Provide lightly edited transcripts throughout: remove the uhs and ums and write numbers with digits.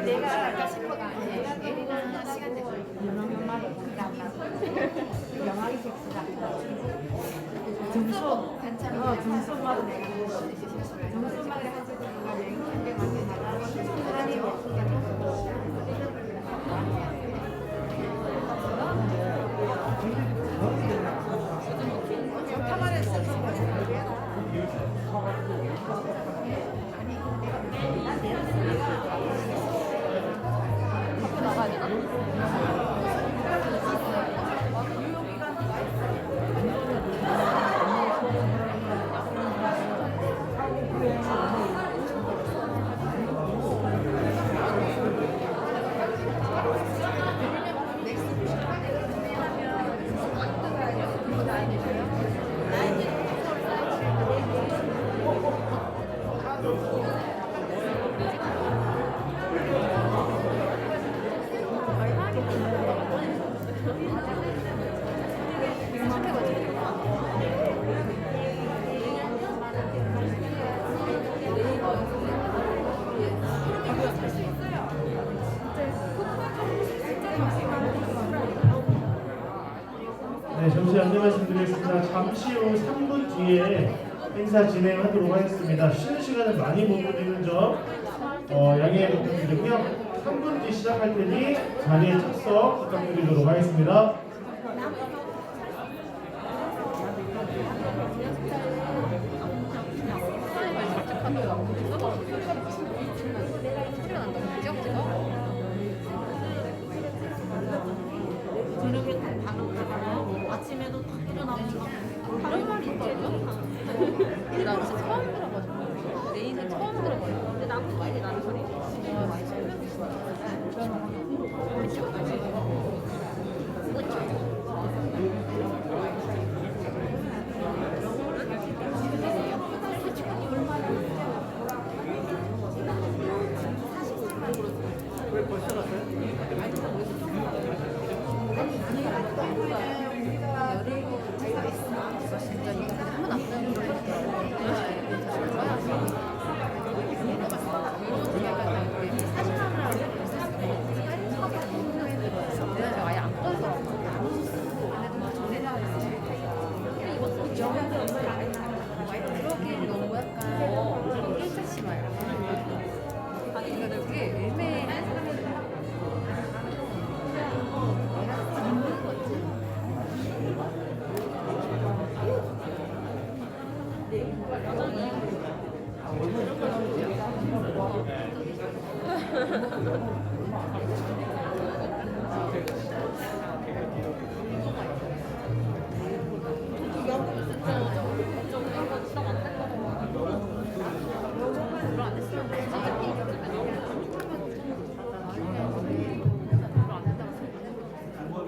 내가 아까 싶어가 애리랑 시간 내고 영화기 섹스가 등수로 괜찮아. 등수마다 내가 등수마다 해서 내가 여행 캠핑한테 나가고 사람이 갖고 나가야 되나? 네, 잠시 안내 말씀드리겠습니다. 잠시 후 3분 뒤에 행사 진행하도록 하겠습니다. 쉬는 시간을 많이 못 드리는 점 양해 부탁드리고요. 3분 뒤 시작할 테니 자리에 착석 부탁드리도록 하겠습니다. 저녁에 바로 가고 아침에도 딱 일어나면 다른 말이 있더라고요. 근데 나 진짜 처음 들어가지고 내 인생 처음 들어가지고 근데 나는 많이 나는 소리 진짜 많이 왜 벌써 갔어요?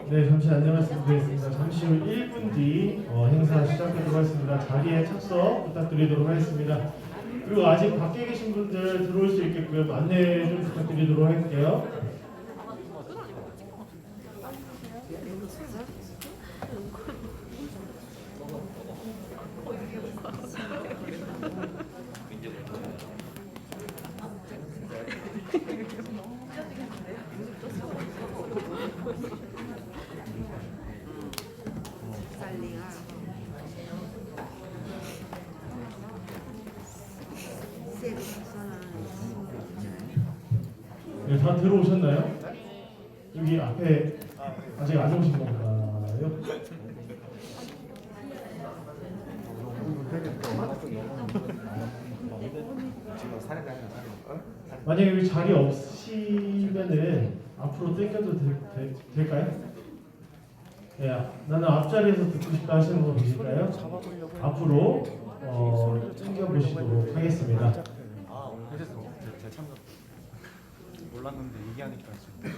네, 잠시 안내 말씀드리겠습니다. 잠시 후 1분 뒤 행사 시작하도록 하겠습니다. 자리에 착석 부탁드리도록 하겠습니다. 그리고 아직 밖에 계신 분들 들어올 수 있게끔 안내 좀 부탁드리도록 할게요. 네, 다 들어오셨나요? 여기 앞에 아직 안 오신 건가요? 만약에 여기 자리 없으시면은 앞으로 땡겨도 될까요? 네, 나는 앞자리에서 듣고 싶다 하시는 분 계실까요? 앞으로 땡겨보시도록 하겠습니다. 몰랐는데 얘기하니까 지금.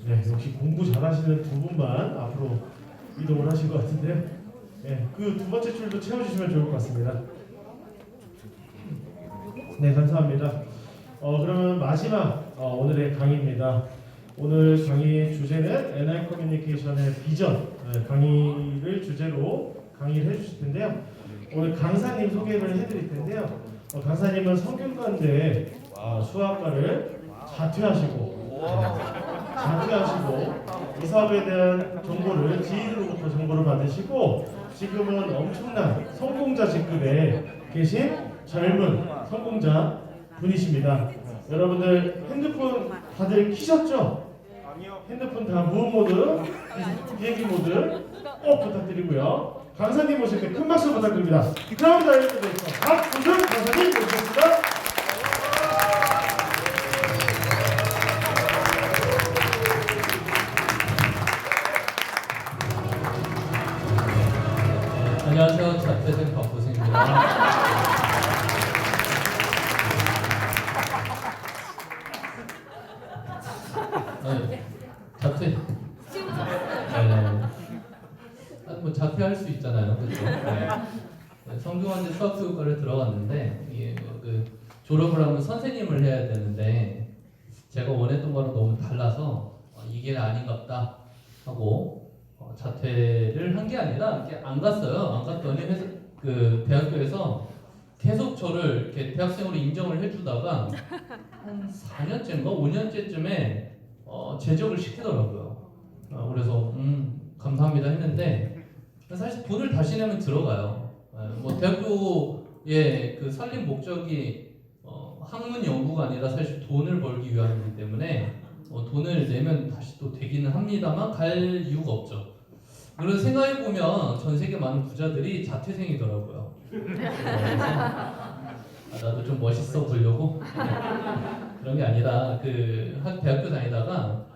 네, 역시 공부 잘하시는 두 분만 앞으로 이동을 하실 것 같은데요. 네, 그 두 번째 줄도 채워주시면 좋을 것 같습니다. 네, 감사합니다. 그러면 마지막 오늘의 강의입니다. 오늘 강의 주제는 NI 커뮤니케이션의 비전 강의를 주제로 강의를 해주실 텐데요. 오늘 강사님 소개를 해드릴 텐데요. 강사님은 성균관대 수학과를 자퇴하시고 이 사업에 대한 정보를 지인으로부터 정보를 받으시고 지금은 엄청난 성공자 직급에 계신 젊은 성공자 분이십니다. 여러분들 핸드폰 다들 키셨죠? 아니요. 핸드폰 다 무음 모드, 비행기 모드 꼭 부탁드리고요. 강사님 모실 때 큰 박수 부탁드립니다. 그라운드 다이렉터에서 박우준 강사님 모셨습니다. 안녕하세요. 자퇴생 박보승입니다. 자퇴. 네. 뭐 자퇴할 수 있잖아요, 그렇죠? 네. 성균관대 수학교육과를 들어갔는데 이게 그 졸업을 하면 선생님을 해야 되는데 제가 원했던 거랑 너무 달라서 이게 아닌갑다 하고 자퇴를 한 게 아니라 이렇게 안 갔어요. 안 갔더니 그 대학교에서 계속 저를 이렇게 대학생으로 인정을 해주다가 한 4년째인가 5년째쯤에 재적을 시키더라고요. 그래서 감사합니다 했는데 사실 돈을 다시 내면 들어가요. 뭐 대학교의 그 살림 목적이 학문 연구가 아니라 사실 돈을 벌기 위함이기 때문에 돈을 내면 다시 또 되기는 합니다만 갈 이유가 없죠. 그래서 생각해보면 전 세계 많은 부자들이 자퇴생이더라고요. 나도 좀 멋있어 보려고 그런 게 아니라 그 대학교 다니다가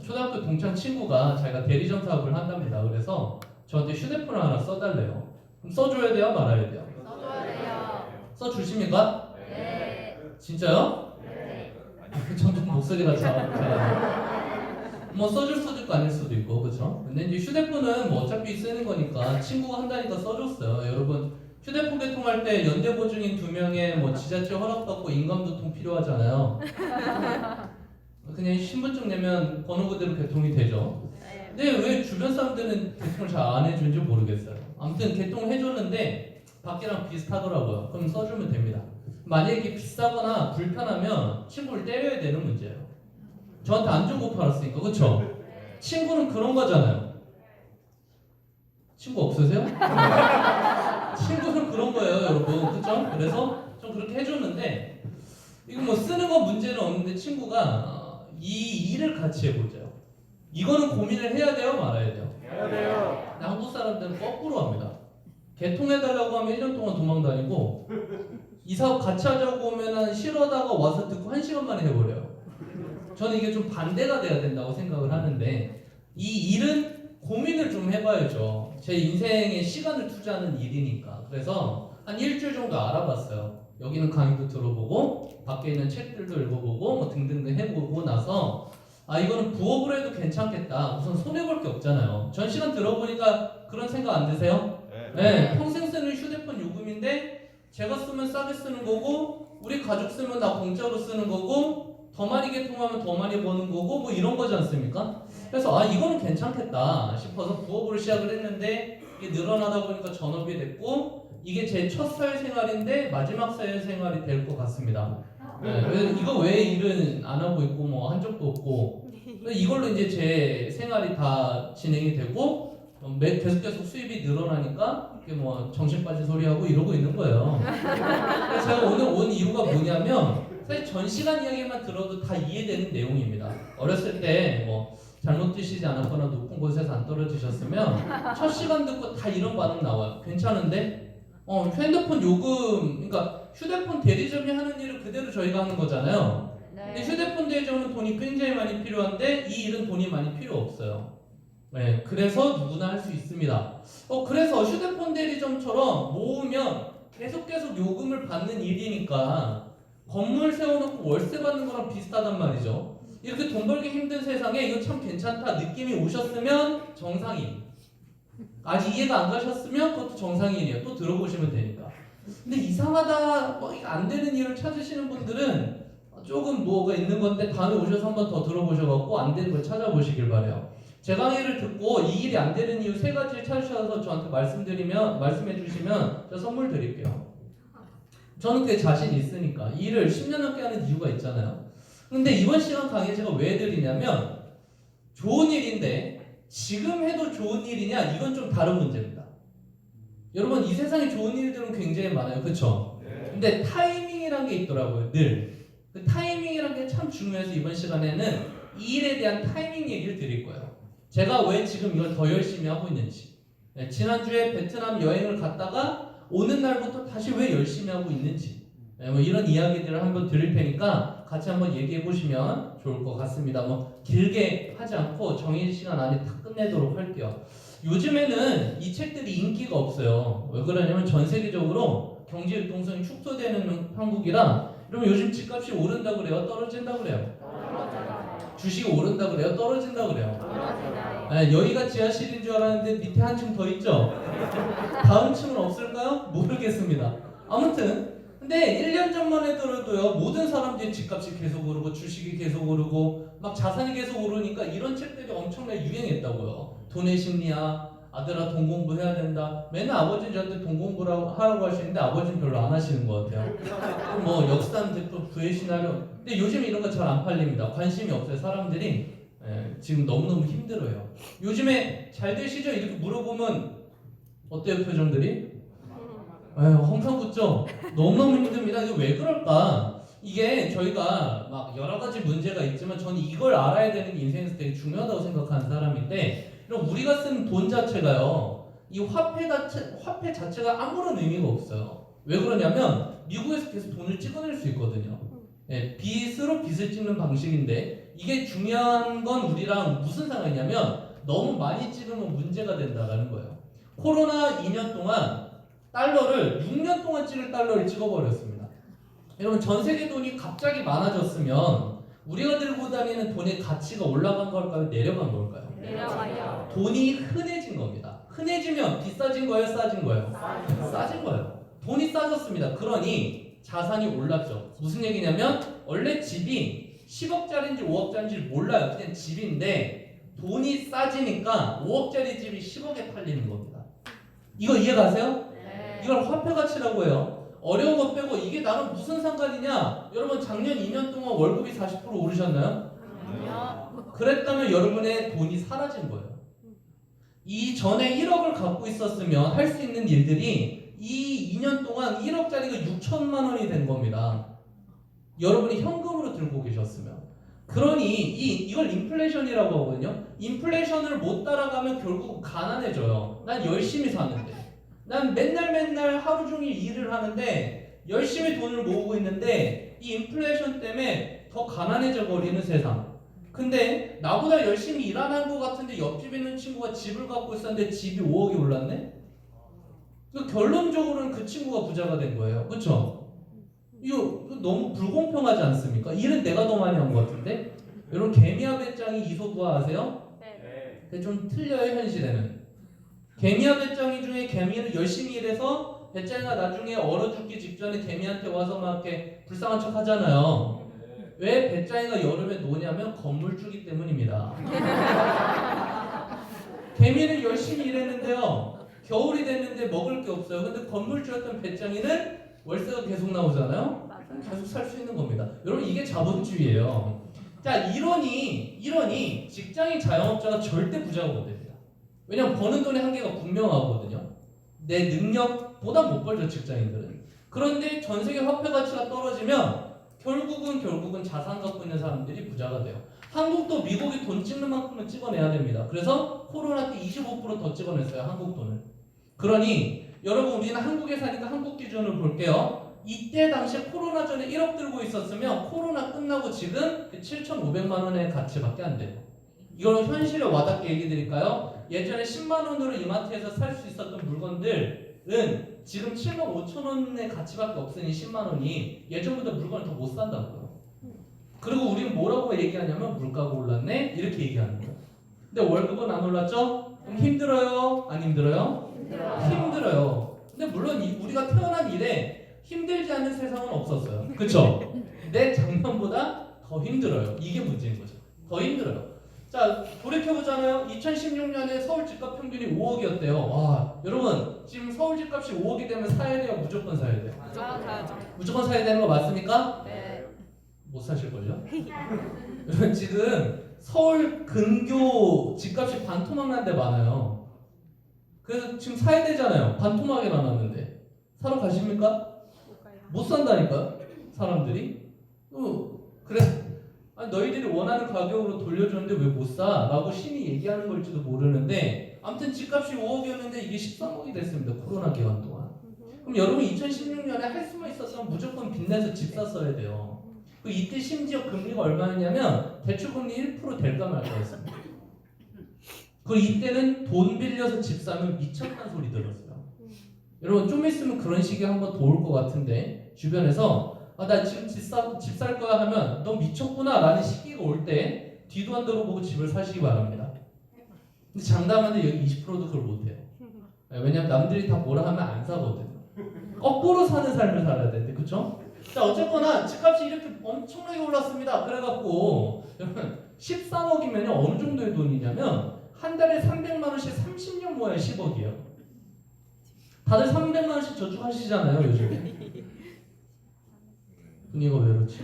초등학교 동창 친구가 자기가 대리점 사업을 한답니다. 그래서 저한테 휴대폰을 하나 써달래요. 그럼 써줘야 돼요? 말아야 돼요? 써줘야 돼요. 써주십니까? 네. 진짜요? 네. 점점 목소리가 작아. 뭐 써줄 수도 있고 아닐 수도 있고 그렇죠? 근데 이제 휴대폰은 뭐 어차피 쓰는 거니까 친구가 한다니까 써줬어요. 여러분 휴대폰 개통할 때 연대 보증인 2명의 뭐 지자체 허락받고 인감도통 필요하잖아요. 그냥 신분증 내면 번호 그대로 개통이 되죠. 근데 왜 주변 사람들은 개통을 잘 안 해주는지 모르겠어요. 아무튼 개통해줬는데 밖이랑 비슷하더라고요. 그럼 써주면 됩니다. 만약에 이게 비싸거나 불편하면 친구를 때려야 되는 문제예요. 저한테 안 주고 팔았으니까 그쵸? 친구는 그런 거잖아요. 친구 없으세요? 친구는 그런 거예요 여러분 그쵸? 그래서 좀 그렇게 해줬는데 이거 뭐 쓰는 거 문제는 없는데 친구가 이 일을 같이 해보자요. 이거는 고민을 해야 돼요 말아야 돼요? 해야 돼요. 한국 사람들은 거꾸로 합니다. 개통해달라고 하면 1년 동안 도망다니고 이 사업 같이 하자고 하면 싫어하다가 와서 듣고 1시간 만에 해버려요. 저는 이게 좀 반대가 돼야 된다고 생각을 하는데 이 일은 고민을 좀 해봐야죠. 제 인생에 시간을 투자하는 일이니까. 그래서 한 일주일 정도 알아봤어요. 여기는 강의도 들어보고 밖에 있는 책들도 읽어보고 뭐 등등등 해보고 나서 이거는 부업으로 해도 괜찮겠다. 우선 손해볼 게 없잖아요. 전 시간 들어보니까 그런 생각 안 드세요? 네. 평생 쓰는 휴대폰 요금인데 제가 쓰면 싸게 쓰는 거고 우리 가족 쓰면 나 공짜로 쓰는 거고 더 많이 개통하면 더 많이 버는 거고 뭐 이런 거지 않습니까? 그래서 이거는 괜찮겠다 싶어서 부업으로 시작을 했는데 이게 늘어나다 보니까 전업이 됐고 이게 제 첫 사회생활인데 마지막 사회생활이 될 것 같습니다. 네, 그래서 이거 외에 일은 안 하고 있고 뭐 한 적도 없고 이걸로 이제 제 생활이 다 진행이 되고 계속 수입이 늘어나니까 이게 뭐 정신 빠진 소리 하고 이러고 있는 거예요. 그래서 제가 오늘 온 이유가 뭐냐면 사실 전 시간 이야기만 들어도 다 이해되는 내용입니다. 어렸을 때 뭐 잘못 드시지 않았거나 높은 곳에서 안 떨어지셨으면 첫 시간 듣고 다 이런 반응 나와요. 괜찮은데? 핸드폰 요금, 그러니까 휴대폰 대리점이 하는 일을 그대로 저희가 하는 거잖아요. 근데 휴대폰 대리점은 돈이 굉장히 많이 필요한데 이 일은 돈이 많이 필요 없어요. 네, 그래서 누구나 할 수 있습니다. 그래서 휴대폰 대리점처럼 모으면 계속 요금을 받는 일이니까 건물 세워놓고 월세 받는 거랑 비슷하단 말이죠. 이렇게 돈 벌기 힘든 세상에 이거 참 괜찮다 느낌이 오셨으면 정상인. 아직 이해가 안 가셨으면 그것도 정상인이에요. 또 들어보시면 되니까. 근데 이상하다, 이거 안 되는 일을 찾으시는 분들은 조금 뭐가 있는 건데 다음에 오셔서 한번 더 들어보셔갖고 안 되는 걸 찾아보시길 바래요. 제 강의를 듣고 이 일이 안 되는 이유 3가지를 찾으셔서 저한테 말씀해 주시면 제가 선물 드릴게요. 저는 그게 자신 있으니까 이 일을 10년 넘게 하는 이유가 있잖아요. 근데 이번 시간 강의 제가 왜 드리냐면 좋은 일인데 지금 해도 좋은 일이냐 이건 좀 다른 문제입니다. 여러분 이 세상에 좋은 일들은 굉장히 많아요. 그렇죠? 근데 타이밍이란 게 있더라고요. 늘. 그 타이밍이란 게 참 중요해서 이번 시간에는 이 일에 대한 타이밍 얘기를 드릴 거예요. 제가 왜 지금 이걸 더 열심히 하고 있는지, 지난주에 베트남 여행을 갔다가 오는 날부터 다시 왜 열심히 하고 있는지, 뭐 이런 이야기들을 한번 드릴 테니까 같이 한번 얘기해 보시면 좋을 것 같습니다. 뭐 길게 하지 않고 정해진 시간 안에 다 끝내도록 할게요. 요즘에는 이 책들이 인기가 없어요. 왜 그러냐면 전 세계적으로 경제 율동성이 축소되는 한국이라 그러면 요즘 집값이 오른다 그래요? 떨어진다 그래요? 주식이 오른다 그래요? 떨어진다 그래요? 여기가 지하실인 줄 알았는데 밑에 한 층 더 있죠? 다음 층은 없을까요? 모르겠습니다. 아무튼 근데 1년 전만 해더라도요 모든 사람들이 집값이 계속 오르고 주식이 계속 오르고 막 자산이 계속 오르니까 이런 책들이 엄청나게 유행했다고요. 돈의 심리야, 아들아 돈 공부해야 된다. 맨날 아버지는 저한테 돈 공부라고 하라고 하시는데 아버지는 별로 안 하시는 것 같아요. 뭐 역산 대표 부의 시나리오. 근데 요즘 이런 거 잘 안 팔립니다. 관심이 없어요. 사람들이 지금 너무너무 힘들어요. 요즘에 잘 되시죠? 이렇게 물어보면 어때요 표정들이? 험상궂죠? 너무너무 힘듭니다. 이게 왜 그럴까? 이게 저희가 막 여러 가지 문제가 있지만 저는 이걸 알아야 되는 게 인생에서 되게 중요하다고 생각하는 사람인데 그럼 우리가 쓰는 돈 자체가요 이 화폐 자체가 아무런 의미가 없어요. 왜 그러냐면 미국에서 계속 돈을 찍어낼 수 있거든요. 빚으로 빚을 찍는 방식인데 이게 중요한 건 우리랑 무슨 상관이냐면 너무 많이 찍으면 문제가 된다는 거예요. 코로나 2년 동안 달러를 6년 동안 찍을 달러를 찍어버렸습니다. 여러분 전 세계 돈이 갑자기 많아졌으면 우리가 들고 다니는 돈의 가치가 올라간 걸까요? 내려간 걸까요? 내려가요. 돈이 흔해진 겁니다. 흔해지면 비싸진 거예요? 싸진 거예요? 싸진 거예요. 돈이 싸졌습니다. 그러니 자산이 올랐죠. 무슨 얘기냐면 원래 집이 10억짜리인지 5억짜리인지 몰라요. 그냥 집인데 돈이 싸지니까 5억짜리 집이 10억에 팔리는 겁니다. 이거 이해가세요? 이걸 화폐 가치라고 해요. 어려운 거 빼고 이게 나랑 무슨 상관이냐? 여러분 작년 2년 동안 월급이 40% 오르셨나요? 그랬다면 여러분의 돈이 사라진 거예요. 이전에 1억을 갖고 있었으면 할 수 있는 일들이 이 2년 동안 1억짜리가 6천만 원이 된 겁니다. 여러분이 현금으로 들고 계셨으면. 그러니 이걸 인플레이션이라고 하거든요. 인플레이션을 못 따라가면 결국 가난해져요. 난 열심히 사는데. 난 맨날 하루 종일 일을 하는데 열심히 돈을 모으고 있는데 이 인플레이션 때문에 더 가난해져 버리는 세상. 근데 나보다 열심히 일 안 한 것 같은데 옆집에 있는 친구가 집을 갖고 있었는데 집이 5억이 올랐네? 결론적으로는 그 친구가 부자가 된 거예요. 그렇죠? 이거 너무 불공평하지 않습니까? 일은 내가 더 많이 한 것 같은데? 여러분 개미와 배짱이 이소부화 아세요? 네. 근데 좀 틀려요 현실에는. 개미와 배짱이 중에 개미는 열심히 일해서 배짱이가 나중에 얼어 죽기 직전에 개미한테 와서 막 이렇게 불쌍한 척 하잖아요. 왜 배짱이가 여름에 노냐면 건물주기 때문입니다. 개미는 열심히 일했는데요. 겨울이 됐는데 먹을 게 없어요. 근데 건물주였던 배짱이는 월세가 계속 나오잖아요. 계속 살 수 있는 겁니다. 여러분 이게 자본주의예요. 자 이러니 직장인 자영업자가 절대 부자가 못 됩니다. 왜냐면 버는 돈의 한계가 분명하거든요. 내 능력보다 못 벌죠 직장인들은. 그런데 전 세계 화폐 가치가 떨어지면 결국은 자산 갖고 있는 사람들이 부자가 돼요. 한국도 미국이 돈 찍는 만큼은 찍어내야 됩니다. 그래서 코로나 때 25% 더 찍어냈어요. 한국 돈을. 그러니 여러분 우리는 한국에 사니까 한국 기준으로 볼게요. 이때 당시에 코로나 전에 1억 들고 있었으면 코로나 끝나고 지금 7,500만 원의 가치밖에 안 돼요. 이걸 현실에 와닿게 얘기 드릴까요? 예전에 10만 원으로 이마트에서 살 수 있었던 물건들은 지금 7만 5천 원의 가치밖에 없으니 10만 원이 예전보다 물건을 더 못 산다고요. 그리고 우리는 뭐라고 얘기하냐면 물가가 올랐네? 이렇게 얘기하는 거예요. 근데 월급은 안 올랐죠? 그럼 힘들어요? 안 힘들어요? 힘들어요. 근데 물론 우리가 태어난 이래 힘들지 않은 세상은 없었어요. 그쵸? 내 작년보다 더 힘들어요. 이게 문제인 거죠. 더 힘들어요. 자, 돌이켜보잖아요. 2016년에 서울 집값 평균이 5억이었대요. 와, 여러분 지금 서울 집값이 5억이 되면 사야 돼요? 무조건 사야 돼요? 무조건 사야죠. 무조건 사야 되는 거 맞습니까? 네. 못 사실걸요? 여러분 지금 서울 근교 집값이 반토막 난 데 많아요. 그래서 지금 사야 되잖아요. 반토막이 나놨는데 사러 가십니까? 못 산다니까요. 사람들이. 그래. 아니, 너희들이 원하는 가격으로 돌려줬는데 왜 못 사? 라고 심히 얘기하는 걸지도 모르는데 아무튼 집값이 5억이었는데 이게 13억이 됐습니다. 코로나 기간 동안. 그럼 여러분 2016년에 할 수만 있었으면 무조건 빚내서 집 샀어야 돼요. 이때 심지어 금리가 얼마였냐면 대출금리 1% 될까 말까였습니다. 그리고 이때는 돈 빌려서 집 사면 미쳤다는 소리 들었어요. 여러분 좀 있으면 그런 시기 한번 더 올 것 같은데 주변에서 나 지금 집 살 거야 하면 너 미쳤구나 라는 시기가 올 때 뒤도 안 돌아보고 집을 사시기 바랍니다. 근데 장담하는데 여기 20%도 그걸 못해요. 왜냐면 남들이 다 뭐라 하면 안 사거든요. 거꾸로 사는 삶을 살아야 되는데 그쵸? 자 어쨌거나 집값이 이렇게 엄청나게 올랐습니다. 그래갖고 여러분 13억이면요 어느 정도의 돈이냐면 한 달에 300만 원씩 30년 모아야 10억이에요. 다들 300만 원씩 저축하시잖아요 요즘에. 분위기가 왜 그렇지?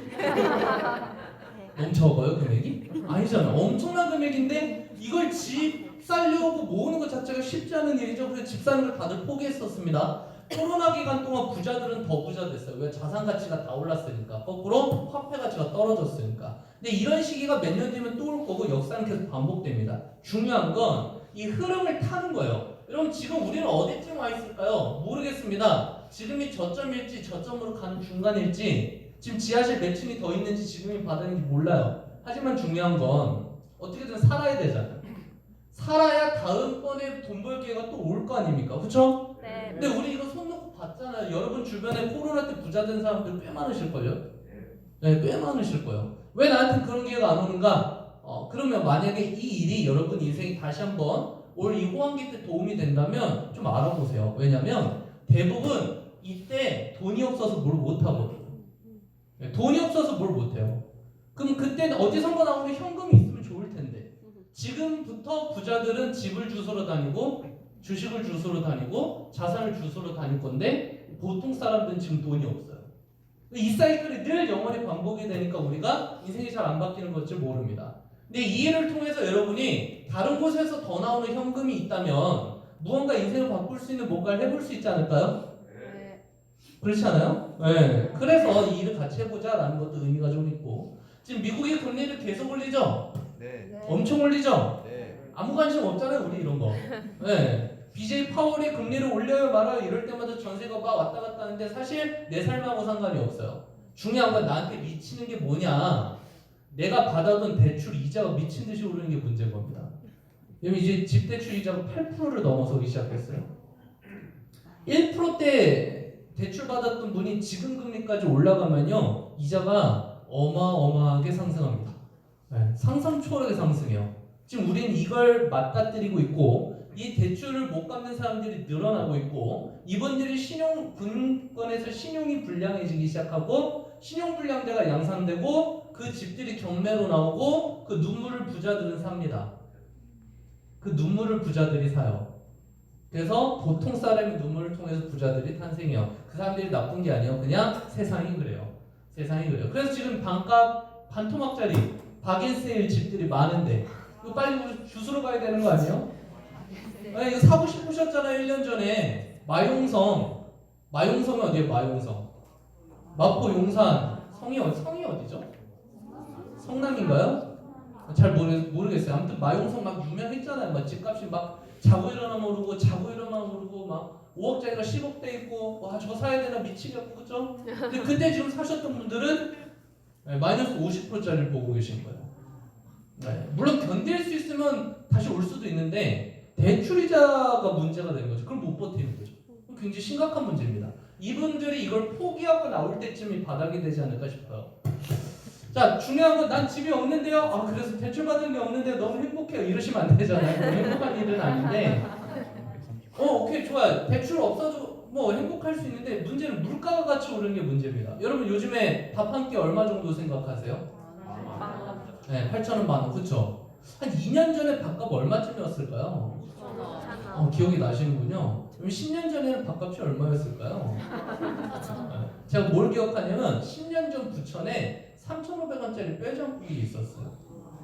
너무 적어요 금액이? 아니잖아. 엄청난 금액인데 이걸 집 살려고 모으는 것 자체가 쉽지 않은 일이죠. 그래서 집 사는 걸 다들 포기했었습니다. 코로나 기간 동안 부자들은 더 부자 됐어요. 왜? 자산 가치가 다 올랐으니까. 거꾸로 화폐 가치가 떨어졌으니까. 근데 이런 시기가 몇 년 뒤면 또 올 거고 역사는 계속 반복됩니다. 중요한 건 이 흐름을 타는 거예요. 여러분 지금 우리는 어디쯤 와 있을까요? 모르겠습니다. 지금이 저점일지 저점으로 가는 중간일지 지금 지하실 몇 층이 더 있는지 지금이 바닥인지 몰라요. 하지만 중요한 건 어떻게든 살아야 되잖아요. 살아야 다음번에 돈 벌 기회가 또 올 거 아닙니까? 그렇죠? 네. 근데 우리 이거 손 놓고 봤잖아요. 여러분 주변에 코로나 때 부자 된 사람들 꽤 많으실걸요? 네, 꽤 많으실 거예요. 왜 나한테 그런 기회가 안 오는가? 그러면 만약에 이 일이 여러분 인생이 다시 한번 올 이 호황기 때 도움이 된다면 좀 알아보세요. 왜냐면 대부분 이때 돈이 없어서 뭘 못하거든요. 네, 돈이 없어서 뭘 못해요. 그럼 그때는 어디선가 나오는 현금이 있으면 좋을 텐데 지금부터 부자들은 집을 주소로 다니고 주식을 주소로 다니고 자산을 주소로 다닐 건데 보통 사람들은 지금 돈이 없어요. 이 사이클이 늘 영원히 반복이 되니까 우리가 인생이 잘 안 바뀌는 것을 모릅니다. 근데 이 일을 통해서 여러분이 다른 곳에서 더 나오는 현금이 있다면 무언가 인생을 바꿀 수 있는 뭔가를 해볼 수 있지 않을까요? 네. 그렇지 않아요? 네. 그래서 이 일을 같이 해보자라는 것도 의미가 좀 있고 지금 미국이 금리를 계속 올리죠? 네. 엄청 올리죠? 네. 아무 관심 없잖아요 우리 이런 거. 네. BJ 파월이 금리를 올려요 말아요 이럴 때마다 전세가 막 왔다 갔다 하는데 사실 내 삶하고 상관이 없어요. 중요한 건 나한테 미치는 게 뭐냐. 내가 받아둔 대출 이자가 미친 듯이 오르는 게 문제인 겁니다. 여러분 이제 집 대출 이자가 8%를 넘어서기 시작했어요. 1%대 대출 받았던 분이 지금 금리까지 올라가면요 이자가 어마어마하게 상승합니다. 네, 상상 초월하게 상승해요. 지금 우리는 이걸 맞닥뜨리고 있고 이 대출을 못 갚는 사람들이 늘어나고 있고 이분들이 금권에서 신용이 불량해지기 시작하고 신용불량자가 양산되고 그 집들이 경매로 나오고 그 눈물을 부자들은 삽니다. 그 눈물을 부자들이 사요. 그래서 보통 사람의 눈물을 통해서 부자들이 탄생해요. 그 사람들이 나쁜 게 아니에요. 그냥 세상이 그래요. 세상이 그래요. 그래서 지금 반값 반토막짜리 박앤세일 집들이 많은데 이거 빨리 우리 주스러 가야 되는 거 아니에요? 네, 이거 사고 싶으셨잖아요 1년 전에. 마용성이 어디예요? 마용성 마포 용산 성이 어디죠? 성남인가요? 잘 모르겠어요. 아무튼 마용성 막 유명했잖아요. 막 집값이 막 자고 일어나면 오르고 자고 일어나면 오르고 막 5억짜리가 10억대 있고 와 저거 사야 되나 미치겠고 그죠? 근데 그때 지금 사셨던 분들은 마이너스 50%짜리를 보고 계신 거예요. 네. 물론 견딜 수 있으면 다시 올 수도 있는데 대출이자가 문제가 되는 거죠. 그걸 못 버티는 거죠. 굉장히 심각한 문제입니다. 이분들이 이걸 포기하고 나올 때쯤이 바닥이 되지 않을까 싶어요. 자, 중요한 건 난 집이 없는데요. 그래서 대출 받은 게 없는데요. 너무 행복해요. 이러시면 안 되잖아요. 행복한 일은 아닌데. 오케이 좋아요. 대출 없어도 뭐 행복할 수 있는데 문제는 물가가 같이 오르는 게 문제입니다. 여러분 요즘에 밥 한 끼 얼마 정도 생각하세요? 네, 8,000원 만 원. 그렇죠? 한 2년 전에 밥값 얼마쯤이었을까요? 기억이 나시는군요. 그럼 10년 전에는 밥값이 얼마였을까요? 제가 뭘 기억하냐면 10년 전 부천에 3,500원짜리 뼈장국이 있었어요.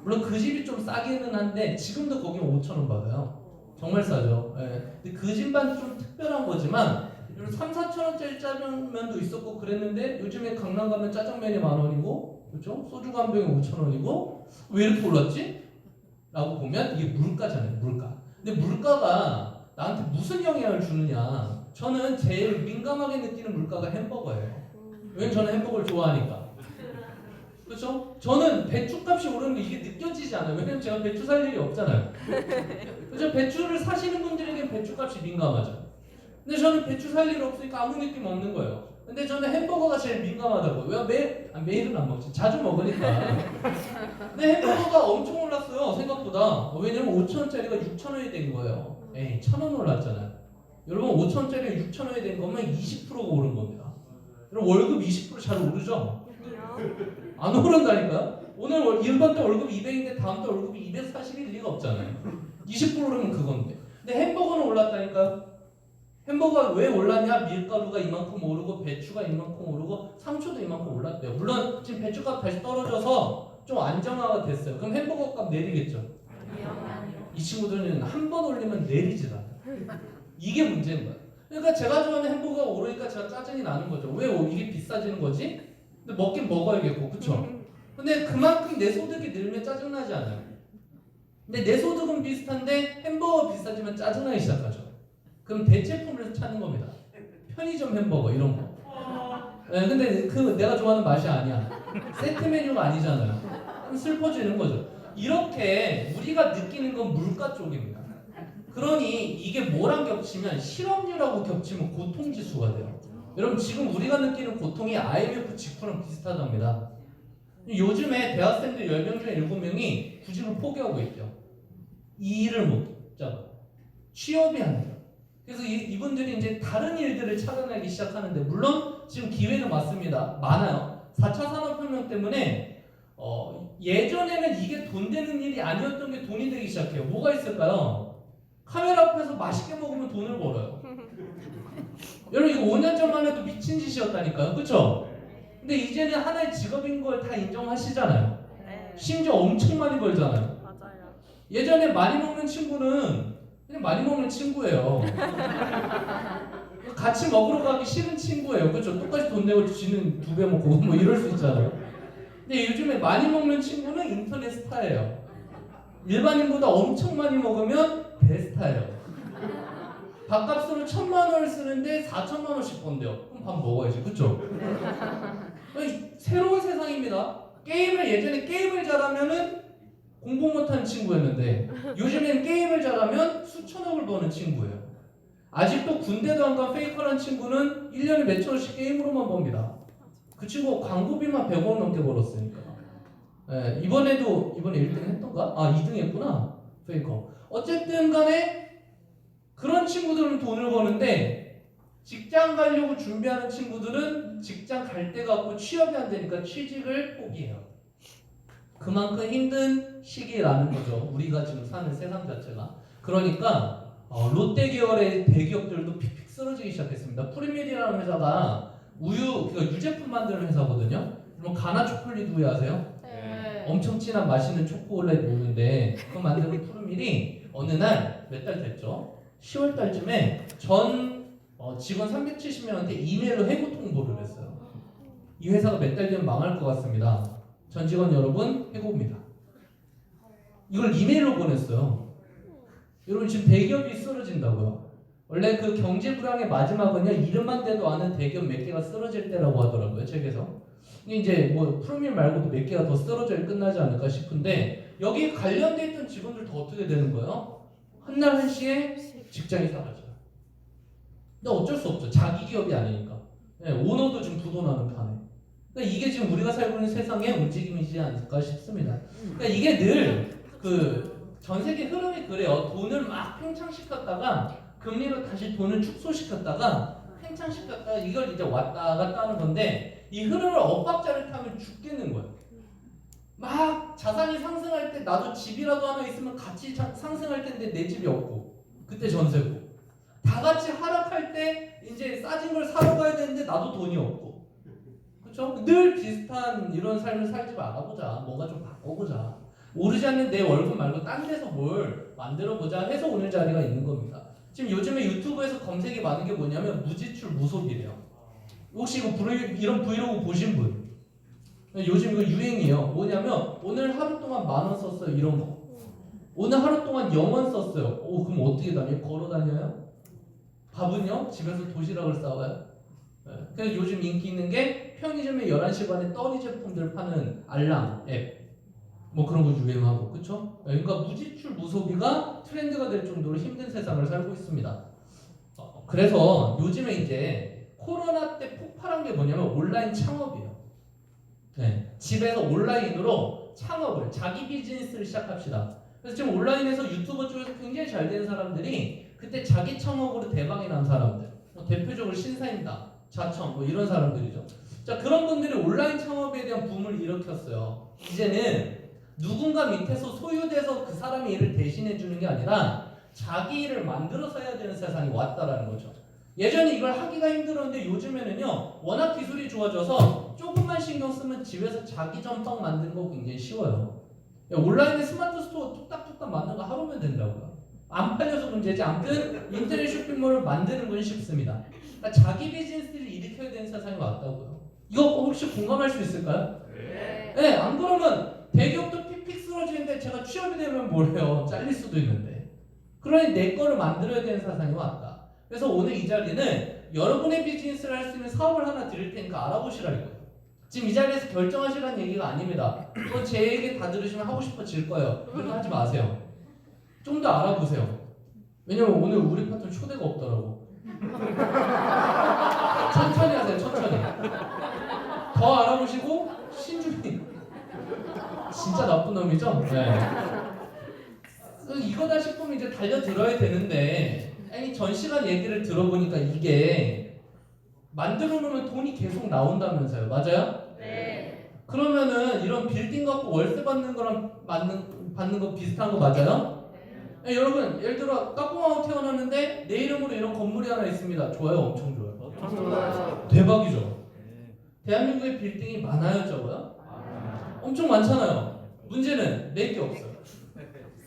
물론 그 집이 좀 싸기는 한데 지금도 거기는 5,000원 받아요. 정말 싸죠. 예. 근데 그 집만 좀 특별한 거지만 3, 4,000원짜리 짜장면도 있었고 그랬는데 요즘에 강남 가면 짜장면이 10,000원이고 그렇죠? 소주가 한 병에 5,000원이고 왜 이렇게 올랐지? 라고 보면 이게 물가잖아요. 물가. 근데 물가가 나한테 무슨 영향을 주느냐? 저는 제일 민감하게 느끼는 물가가 햄버거예요. 왜냐면 저는 햄버거를 좋아하니까. 그렇죠? 저는 배추값이 오르는 게 이게 느껴지지 않아요. 왜냐면 제가 배추 살 일이 없잖아요. 그렇죠? 배추를 사시는 분들에게 배추값이 민감하죠. 근데 저는 배추 살 일 없으니까 아무 느낌 없는 거예요. 근데 저는 햄버거가 제일 민감하다고요. 왜 매일은 안 먹지? 자주 먹으니까. 근데 햄버거가 엄청 올랐어요. 생각보다. 왜냐면 5,000원짜리가 6,000원이 된 거예요. 에이, 1,000원 올랐잖아요. 여러분 5,000원짜리가 6,000원이 된 거면 20%가 오른 겁니다. 여러분 월급 20% 잘 오르죠? 안 오른다니까요? 오늘 이번 달 월급 200인데 다음 달 월급이 240일 리가 없잖아요. 20% 오르면 그건데. 근데 햄버거는 올랐다니까요? 햄버거가 왜 올랐냐? 밀가루가 이만큼 오르고 배추가 이만큼 오르고 상추도 이만큼 올랐대요. 물론 지금 배추값 다시 떨어져서 좀 안정화가 됐어요. 그럼 햄버거 값 내리겠죠? 이 친구들은 한 번 올리면 내리질 않아요. 이게 문제인 거예요. 그러니까 제가 좋아하는 햄버거가 오르니까 제가 짜증이 나는 거죠. 왜 이게 비싸지는 거지? 근데 먹긴 먹어야겠고, 그쵸? 근데 그만큼 내 소득이 늘면 짜증나지 않아요. 근데 내 소득은 비슷한데 햄버거 비싸지면 짜증나기 시작하죠. 그럼 대체품을 찾는 겁니다. 편의점 햄버거 이런 거. 네, 근데 그 내가 좋아하는 맛이 아니야. 세트 메뉴가 아니잖아요. 그럼 슬퍼지는 거죠. 이렇게 우리가 느끼는 건 물가 쪽입니다. 그러니 이게 뭐랑 겹치면 실업률하고 겹치면 고통지수가 돼요. 여러분 지금 우리가 느끼는 고통이 IMF 직후랑 비슷하답니다. 요즘에 대학생들 10명 중에 7명이 구직을 포기하고 있대요. 이 일을 못 잡아. 취업이 안 돼요. 그래서 이분들이 이제 다른 일들을 찾아내기 시작하는데 물론 지금 기회는 맞습니다. 많아요. 4차 산업혁명 때문에 예전에는 이게 돈 되는 일이 아니었던 게 돈이 되기 시작해요. 뭐가 있을까요? 카메라 앞에서 맛있게 먹으면 돈을 벌어요. 여러분 이거 5년 전만 해도 미친 짓이었다니까요. 그쵸? 근데 이제는 하나의 직업인 걸 다 인정하시잖아요. 심지어 엄청 많이 벌잖아요. 예전에 많이 먹는 친구는 그냥 많이 먹는 친구예요. 같이 먹으러 가기 싫은 친구예요. 그렇죠? 똑같이 돈 내고 지는 2배 먹고 뭐 이럴 수 있잖아요. 근데 요즘에 많이 먹는 친구는 인터넷 스타예요. 일반인보다 엄청 많이 먹으면 대스타예요. 밥값으로 1,000만 원을 쓰는데 4,000만 원씩 번대요. 그럼 밥 먹어야지. 그렇죠? 새로운 세상입니다. 예전에 게임을 잘하면은 공부 못하는 친구였는데 요즘엔 게임을 잘하면 수천억을 버는 친구예요. 아직도 군대도 안 간 페이커라는 친구는 1년에 몇천 원씩 게임으로만 법니다. 그 친구가 광고비만 100원 넘게 벌었으니까. 이번에 1등 했던가? 2등 했구나. 페이커. 어쨌든 간에 그런 친구들은 돈을 버는데 직장 가려고 준비하는 친구들은 직장 갈 데가 없고 취업이 안 되니까 취직을 포기해요. 그만큼 힘든 시기라는 거죠. 우리가 지금 사는 세상 자체가. 그러니까 롯데 계열의 대기업들도 픽픽 쓰러지기 시작했습니다. 프리밀이라는 회사가 유제품 만드는 회사거든요. 그럼 가나 초콜릿 우유 아세요? 네. 엄청 진한 맛있는 초콜릿 우유인데 그거 만드는 프리밀이 어느 날 몇 달 됐죠? 10월 달쯤에 전 직원 370명한테 이메일로 해고 통보를 했어요. 이 회사가 몇 달 뒤면 망할 것 같습니다. 전 직원 여러분 해고입니다. 이걸 이메일로 보냈어요. 여러분 지금 대기업이 쓰러진다고요. 원래 그 경제 불황의 마지막은요 이름만 대도 아는 대기업 몇 개가 쓰러질 때라고 하더라고요. 책에서. 이제 뭐 프로밀 말고도 몇 개가 더 쓰러져야 끝나지 않을까 싶은데 여기 관련돼 있던 직원들 더 어떻게 되는 거예요? 한날 한시에 직장이 사라져요. 근데 어쩔 수 없죠. 자기 기업이 아니니까. 오너도 지금 부도나는 판에. 그러니까 이게 지금 우리가 살고 있는 세상의 움직임이지 않을까 싶습니다. 그러니까 이게 늘 전 세계 흐름이 그래요. 돈을 막 팽창시켰다가 금리로 다시 돈을 축소시켰다가 팽창시켰다가 이걸 이제 왔다 갔다 하는 건데 이 흐름을 엇박자를 타면 죽겠는 거예요. 막 자산이 상승할 때 나도 집이라도 하나 있으면 같이 상승할 텐데 내 집이 없고 그때 전세고 다 같이 하락할 때 이제 싸진 걸 사러 가야 되는데 나도 돈이 없고 그렇죠? 늘 비슷한 이런 삶을 살지 말아보자. 뭔가 좀 바꿔보자. 오르지 않는 내 월급 말고 딴 데서 뭘 만들어보자 해서 오늘 자리가 있는 겁니다. 지금 요즘에 유튜브에서 검색이 많은 게 뭐냐면 무지출 무속이래요. 혹시 이런 브이로그 보신 분? 요즘 이거 유행이에요. 뭐냐면 오늘 하루 동안 10,000원 썼어요. 이런 거. 오늘 하루 동안 0원 썼어요. 그럼 어떻게 다녀요? 걸어 다녀요? 밥은요? 집에서 도시락을 싸와요? 네. 그래서 요즘 인기 있는 게 편의점에 11시 반에 떨이 제품들 파는 알람 앱. 뭐 그런 거 유행하고 그쵸? 그러니까 무지출 무소비가 트렌드가 될 정도로 힘든 세상을 살고 있습니다. 그래서 요즘에 이제 코로나 때 폭발한 게 뭐냐면 온라인 창업이에요. 네, 집에서 온라인으로 창업을 자기 비즈니스를 시작합시다. 그래서 지금 온라인에서 유튜버 쪽에서 굉장히 잘 된 사람들이 그때 자기 창업으로 대박이 난 사람들 대표적으로 신사임당, 자청 뭐 이런 사람들이죠. 자 그런 분들이 온라인 창업에 대한 붐을 일으켰어요. 이제는 누군가 밑에서 소유돼서 그 사람이 일을 대신해 주는 게 아니라 자기 일을 만들어서 해야 되는 세상이 왔다라는 거죠. 예전에 이걸 하기가 힘들었는데 요즘에는요 워낙 기술이 좋아져서 조금만 신경 쓰면 집에서 자기 전방 만드는 거 굉장히 쉬워요. 온라인에 스마트 스토어 뚝딱뚝딱 만든 거 하루면 된다고요. 안 팔려서 문제지. 아무튼 인터넷 쇼핑몰을 만드는 건 쉽습니다. 그러니까 자기 비즈니스를 일으켜야 되는 세상이 왔다고요. 이거 혹시 공감할 수 있을까요? 네, 안 그러면 대기업도 픽픽 쓰러지는데 제가 취업이 되면 뭘 해요? 잘릴 수도 있는데. 그러니 내 거를 만들어야 되는 세상이 왔다. 그래서 오늘 이 자리는 여러분의 비즈니스를 할 수 있는 사업을 하나 드릴 테니까 알아보시라 이거예요. 지금 이 자리에서 결정하시라는 얘기가 아닙니다. 그거 제 얘기 다 들으시면 하고 싶어질 거예요. 그렇게 하지 마세요. 좀 더 알아보세요. 왜냐면 오늘 우리 파트는 초대가 없더라고. 천천히 하세요. 천천히. 더 알아보시고 신중히. 진짜 나쁜 놈이죠? 네. 이거다 싶으면 이제 달려들어야 되는데 아니 전시관 얘기를 들어보니까 이게 만들어 놓으면 돈이 계속 나온다면서요. 맞아요? 네. 그러면은 이런 빌딩 갖고 월세 받는 거랑 받는 거 비슷한 거 맞아요? 네. 여러분 예를 들어 까꿍하고 태어났는데 내 이름으로 이런 건물이 하나 있습니다. 좋아요? 엄청 좋아요. 엄청 좋아요. 대박이죠? 대한민국에 빌딩이 많아요? 적어요? 엄청 많잖아요. 문제는 낼 게 없어요.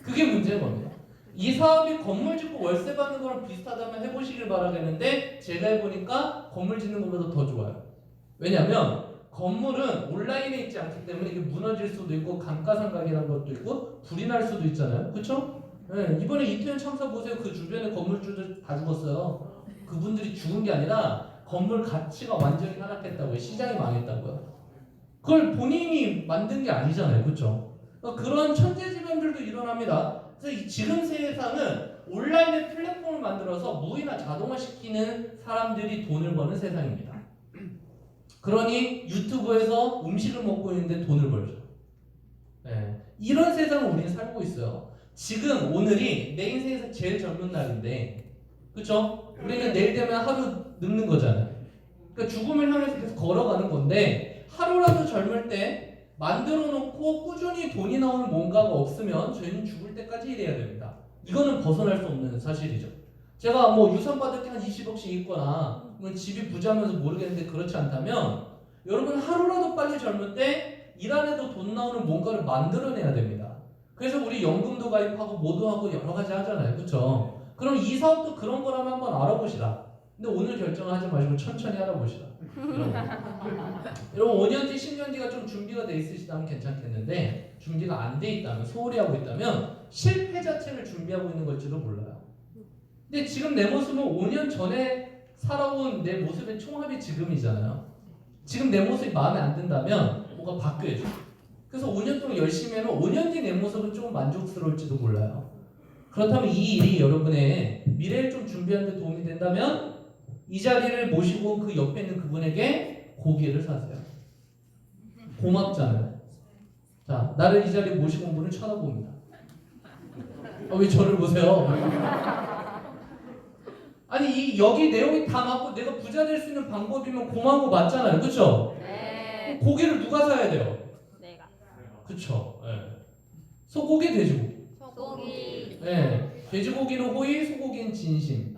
그게 문제인 겁니다. 이 사업이 건물 짓고 월세 받는 거랑 비슷하다면 해보시길 바라겠는데 제가 해보니까 건물 짓는 것보다 더 좋아요. 왜냐면 건물은 온라인에 있지 않기 때문에 이게 무너질 수도 있고 감가상각이라는 것도 있고 불이 날 수도 있잖아요. 그쵸? 네, 이번에 이태원 참사 보세요. 그 주변에 건물주들 다 죽었어요. 그분들이 죽은 게 아니라 건물 가치가 완전히 하락했다고요. 시장이 망했다고요. 그걸 본인이 만든 게 아니잖아요. 그렇죠? 그런 천재지변들도 일어납니다. 그래서 지금 세상은 온라인의 플랫폼을 만들어서 무의나 자동화시키는 사람들이 돈을 버는 세상입니다. 그러니 유튜브에서 음식을 먹고 있는데 돈을 벌죠. 네. 이런 세상을 우리는 살고 있어요. 지금 오늘이 내 인생에서 제일 젊은 날인데 그렇죠? 우리는 내일 되면 하루 늙는 거잖아요. 그러니까 죽음을 향해서 계속 걸어가는 건데 하루라도 젊을 때 만들어 놓고 꾸준히 돈이 나오는 뭔가가 없으면 저희는 죽을 때까지 일해야 됩니다. 이거는 벗어날 수 없는 사실이죠. 제가 뭐 유산 받을 게 한 20억씩 있거나 집이 부자면서 모르겠는데 그렇지 않다면 여러분 하루라도 빨리 젊을 때 일 안 해도 돈 나오는 뭔가를 만들어내야 됩니다. 그래서 우리 연금도 가입하고 뭐도 하고 여러 가지 하잖아요. 그렇죠? 그럼 이 사업도 그런 거라면 한번 알아보시라. 근데 오늘 결정하지 마시고 천천히 알아보시라. 여러분 5년 뒤, 10년 뒤가 좀 준비가 돼 있으시다면 괜찮겠는데 준비가 안 돼 있다면 소홀히 하고 있다면 실패 자체를 준비하고 있는 걸지도 몰라요. 근데 지금 내 모습은 5년 전에 살아온 내 모습의 총합이 지금이잖아요. 지금 내 모습이 마음에 안 든다면 뭐가 바뀌어야죠. 그래서 5년 동안 열심히 해면 5년 뒤 내 모습은 조금 만족스러울지도 몰라요. 그렇다면 이 일이 여러분의 미래를 좀 준비하는 데 도움이 된다면 이 자리를 모시고 그 옆에 있는 그분에게 고기를 사세요. 고맙잖아요. 자, 나를 이 자리에 모시고 온 분을 쳐다봅니다. 왜 저를 보세요? 아니 여기 내용이 다 맞고 내가 부자 될 수 있는 방법이면 고마운 거 맞잖아요. 그렇죠? 네. 고기를 누가 사야 돼요? 내가. 그쵸? 예. 소고기, 돼지고기. 소고기. 예. 돼지고기는 호의, 소고기는 진심.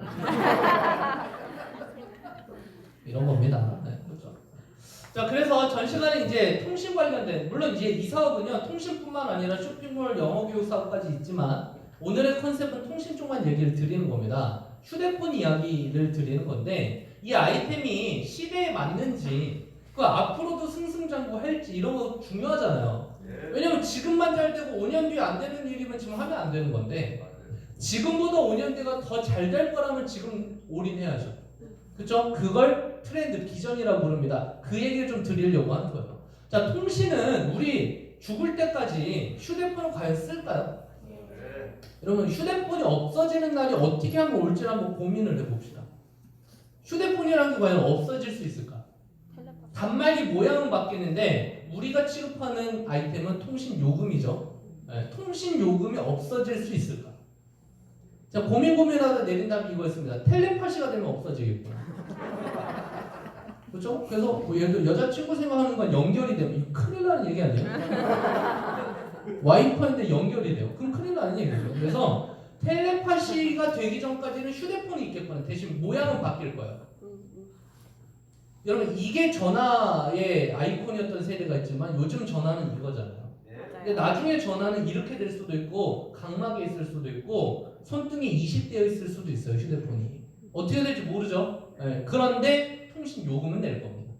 이런 겁니다. 네, 그렇죠. 자, 그래서 전 시간에 이제 통신 관련된, 물론 이제 이 사업은요, 통신뿐만 아니라 쇼핑몰, 영어교육 사업까지 있지만, 오늘의 컨셉은 통신 쪽만 얘기를 드리는 겁니다. 휴대폰 이야기를 드리는 건데, 이 아이템이 시대에 맞는지, 그 앞으로도 승승장구할지, 이런 거 중요하잖아요. 왜냐면 지금만 잘 되고 5년 뒤에 안 되는 일이면 지금 하면 안 되는 건데, 지금보다 5년 뒤가 더 잘 될 거라면 지금 올인해야죠. 그쵸? 그걸 트렌드, 비전이라고 부릅니다. 그 얘기를 좀 드리려고 하는 거예요. 자, 통신은 우리 죽을 때까지 휴대폰을 과연 쓸까요? 여러분, 휴대폰이 없어지는 날이 어떻게 하면 올지를 한번 고민을 해봅시다. 휴대폰이라는 게 과연 없어질 수 있을까? 단말기 모양은 바뀌는데 우리가 취급하는 아이템은 통신 요금이죠. 네, 통신 요금이 없어질 수 있을까? 자, 고민하다 내린 답이 이거였습니다. 텔레파시가 되면 없어지겠구나. 그렇죠? 그래서 뭐 예를 들어 여자친구 생각하는 건 연결이 되면 이거 큰일 나는 얘기 아니에요? 와이퍼인데 연결이 돼요. 그럼 큰일 나는 얘기죠. 그래서 텔레파시가 되기 전까지는 휴대폰이 있겠구나. 대신 모양은 바뀔 거예요. 여러분, 이게 전화의 아이콘이었던 세대가 있지만 요즘 전화는 이거잖아요. 근데 나중에 전화는 이렇게 될 수도 있고 각막에 있을 수도 있고 손등에 이식되어 있을 수도 있어요. 휴대폰이 어떻게 될지 모르죠. 네, 그런데 통신 요금은 낼 겁니다.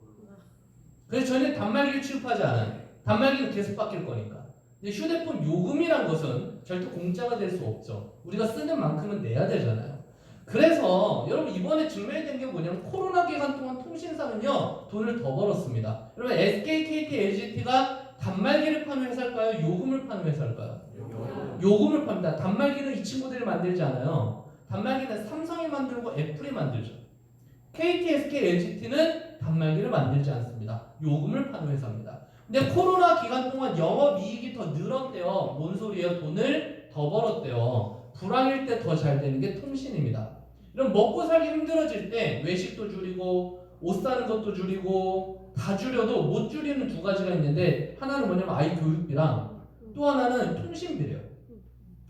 그래서 저희는 단말기를 취급하지 않아요. 단말기는 계속 바뀔 거니까. 근데 휴대폰 요금이란 것은 절대 공짜가 될 수 없죠. 우리가 쓰는 만큼은 내야 되잖아요. 그래서 여러분, 이번에 증명된 게 뭐냐면 코로나 기간 동안 통신사는요 돈을 더 벌었습니다. 여러분, SK, KT, LGT가 단말기를 파는 회사일까요? 요금을 파는 회사일까요? 요금을 팝니다. 단말기는 이 친구들이 만들지 않아요. 단말기는 삼성이 만들고 애플이 만들죠. KT, SK, LGT는 단말기를 만들지 않습니다. 요금을 파는 회사입니다. 근데 코로나 기간 동안 영업이익이 더 늘었대요. 뭔 소리예요? 돈을 더 벌었대요. 불황일 때 더 잘 되는 게 통신입니다. 이런 먹고 살기 힘들어질 때 외식도 줄이고 옷 사는 것도 줄이고 다 줄여도 못 줄이는 두 가지가 있는데, 하나는 뭐냐면 아이 교육비랑 또 하나는 통신비래요.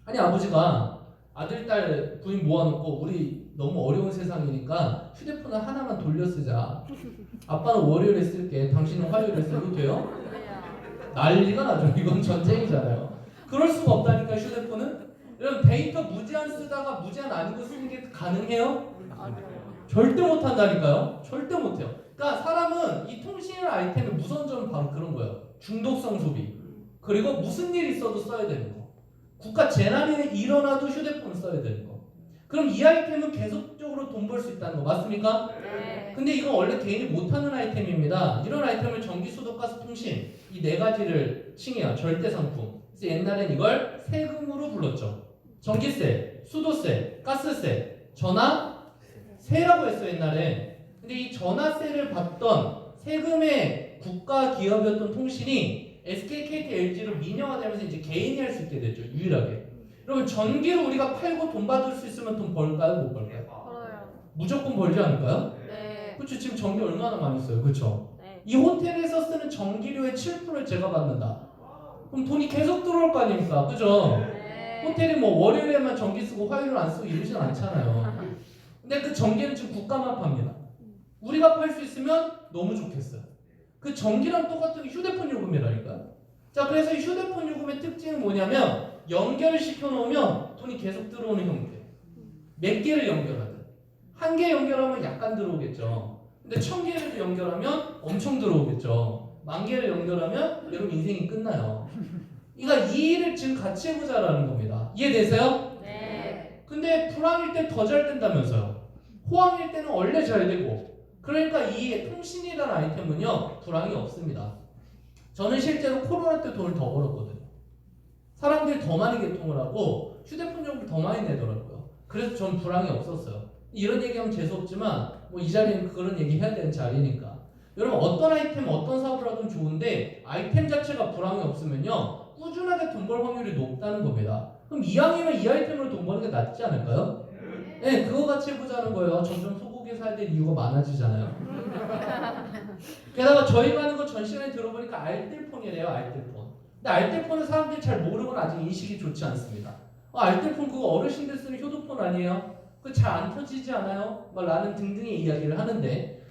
아니, 아버지가 아들, 딸, 부인 모아놓고 우리 너무 어려운 세상이니까 휴대폰을 하나만 돌려 쓰자. 아빠는 월요일에 쓸게, 당신은 화요일에 써도 돼요? 난리가 나죠. 이건 전쟁이잖아요. 그럴 수가 없다니까, 휴대폰은. 여러분, 데이터 무제한 쓰다가 무제한 아니고 쓰는 게 가능해요? 절대 못한다니까요. 절대 못해요. 그러니까 사람은 이 통신 아이템의 무서운 점은 바로 그런 거예요. 중독성 소비. 그리고 무슨 일 있어도 써야 되는 거. 국가 재난이 일어나도 휴대폰을 써야 되는 거. 그럼 이 아이템은 계속적으로 돈 벌 수 있다는 거 맞습니까? 네. 근데 이건 원래 개인이 못하는 아이템입니다. 이런 아이템을 전기, 수도, 가스, 통신 이 네 가지를 칭해요. 절대 상품. 그래서 옛날엔 이걸 세금으로 불렀죠. 전기세, 수도세, 가스세, 전화세라고 했어요, 옛날에. 근데 이 전화세를 받던 세금의 국가 기업이었던 통신이 SK, KT, LG로 민영화되면서 이제 개인이 할 수 있게 됐죠, 유일하게. 여러분, 전기를 우리가 팔고 돈 받을 수 있으면 돈 벌까요, 못 벌까요? 벌어요. 무조건 벌지 않을까요? 네. 그렇죠. 지금 전기 얼마나 많이 써요, 그렇죠? 네. 이 호텔에서 쓰는 전기료의 7%를 제가 받는다. 그럼 돈이 계속 들어올 거 아닙니까, 그죠? 네. 호텔이 뭐 월요일에만 전기 쓰고 화요일은 안 쓰고 이러진 않잖아요. 근데 그 전기는 지금 국가만 팝니다. 우리가 팔 수 있으면 너무 좋겠어요. 그 전기랑 똑같은 게 휴대폰 요금이라니까요. 자, 그래서 이 휴대폰 요금의 특징은 뭐냐면 연결시켜 놓으면 돈이 계속 들어오는 형태. 몇 개를 연결하든. 한 개 연결하면 약간 들어오겠죠. 근데 1000개를 연결하면 엄청 들어오겠죠. 10,000개를 연결하면 여러분 인생이 끝나요. 그러니까 이 일을 지금 같이 해보자라는 겁니다. 이해되세요? 네. 근데 불황일 때 더 잘 된다면서요. 호황일 때는 원래 잘 되고. 그러니까 이 통신이라는 아이템은요, 불황이 없습니다. 저는 실제로 코로나 때 돈을 더 벌었거든요. 사람들이 더 많이 개통을 하고 휴대폰 요금을 더 많이 내더라고요. 그래서 전 불황이 없었어요. 이런 얘기하면 재수없지만 뭐 이 자리는 그런 얘기 해야 되는 자리니까. 여러분, 어떤 아이템, 어떤 사업을 하든 좋은데 아이템 자체가 불황이 없으면요, 꾸준하게 돈 벌 확률이 높다는 겁니다. 그럼 이왕이면 이 아이템으로 돈 버는 게 낫지 않을까요? 네, 그거 같이 해보자는 거예요. 점점 소고기 사야 될 이유가 많아지잖아요. 게다가 저희가 하는 거 전 시간에 들어보니까 알뜰폰이래요, 알뜰폰. 근데 알뜰폰은 사람들이 잘 모르고 아직 인식이 좋지 않습니다. 알뜰폰 그거 어르신들 쓰는 효도폰 아니에요? 그거 잘 안 터지지 않아요? 막 라는 등등의 이야기를 하는데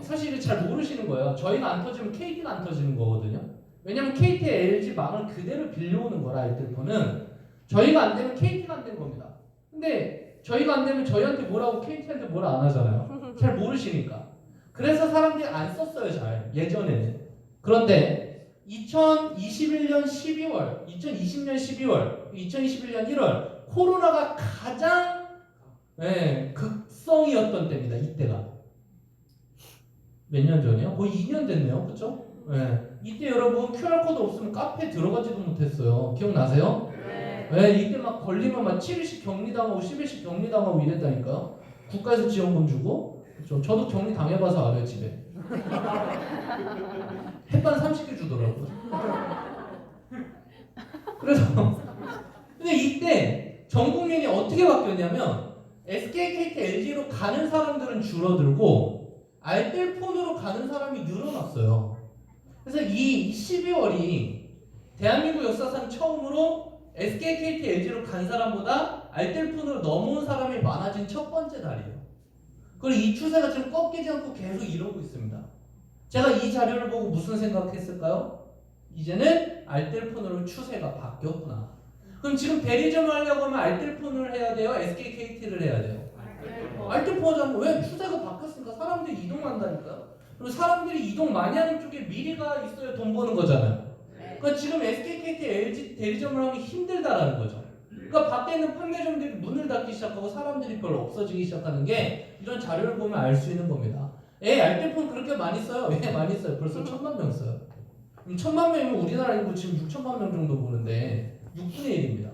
사실 잘 모르시는 거예요. 저희가 안 터지면 KT가 안 터지는 거거든요. 왜냐면 KT, LG 망을 그대로 빌려오는 거라 알뜰폰은 저희가 안 되면 KT가 안 되는 겁니다. 근데 저희가 안 되면 저희한테 뭐라고 KT한테 뭐라 안 하잖아요. 잘 모르시니까. 그래서 사람들이 안 썼어요, 잘. 예전에는. 그런데 2021년 12월, 2020년 12월, 2021년 1월 코로나가 가장 극성이었던 때입니다. 이때가. 몇 년 전이요? 거의 2년 됐네요. 그렇죠? 이때 여러분 QR코드 없으면 카페에 들어가지도 못했어요. 기억나세요? 이때 막 걸리면 막 7일씩 격리당하고 10일씩 격리당하고 이랬다니까요. 국가에서 지원금 주고. 그렇죠? 저도 격리 당해봐서 알아요, 집에. 햇반 30개 주더라고요. 그래서 근데 이때 전 국민이 어떻게 바뀌었냐면 SK, KT, LG로 가는 사람들은 줄어들고 알뜰폰으로 가는 사람이 늘어났어요. 그래서 이 12월이 대한민국 역사상 처음으로 SK, KT, LG로 간 사람보다 알뜰폰으로 넘어온 사람이 많아진 첫 번째 달이에요. 그리고 이 추세가 지금 꺾이지 않고 계속 이러고 있습니다. 제가 이 자료를 보고 무슨 생각했을까요? 이제는 알뜰폰으로 추세가 바뀌었구나. 그럼 지금 대리점을 하려고 하면 알뜰폰을 해야 돼요? SK, KT를 해야 돼요? 알뜰폰 하자면 왜? 추세가 바뀌었으니까 사람들이 이동한다니까요. 그리고 사람들이 이동 많이 하는 쪽에 미래가 있어야 돈 버는 거잖아요. 그러니까 지금 SK, KT, LG 대리점을 하면 힘들다라는 거죠. 그러니까 밖에 있는 판매점들이 문을 닫기 시작하고 사람들이 별로 없어지기 시작하는 게 이런 자료를 보면 알 수 있는 겁니다. 알뜰폰 그렇게 많이 써요? 많이 써요. 벌써 1000만 명 써요. 그럼 1000만 명이면 우리나라 인구 지금 6천만 명 정도 보는데 6분의 1입니다.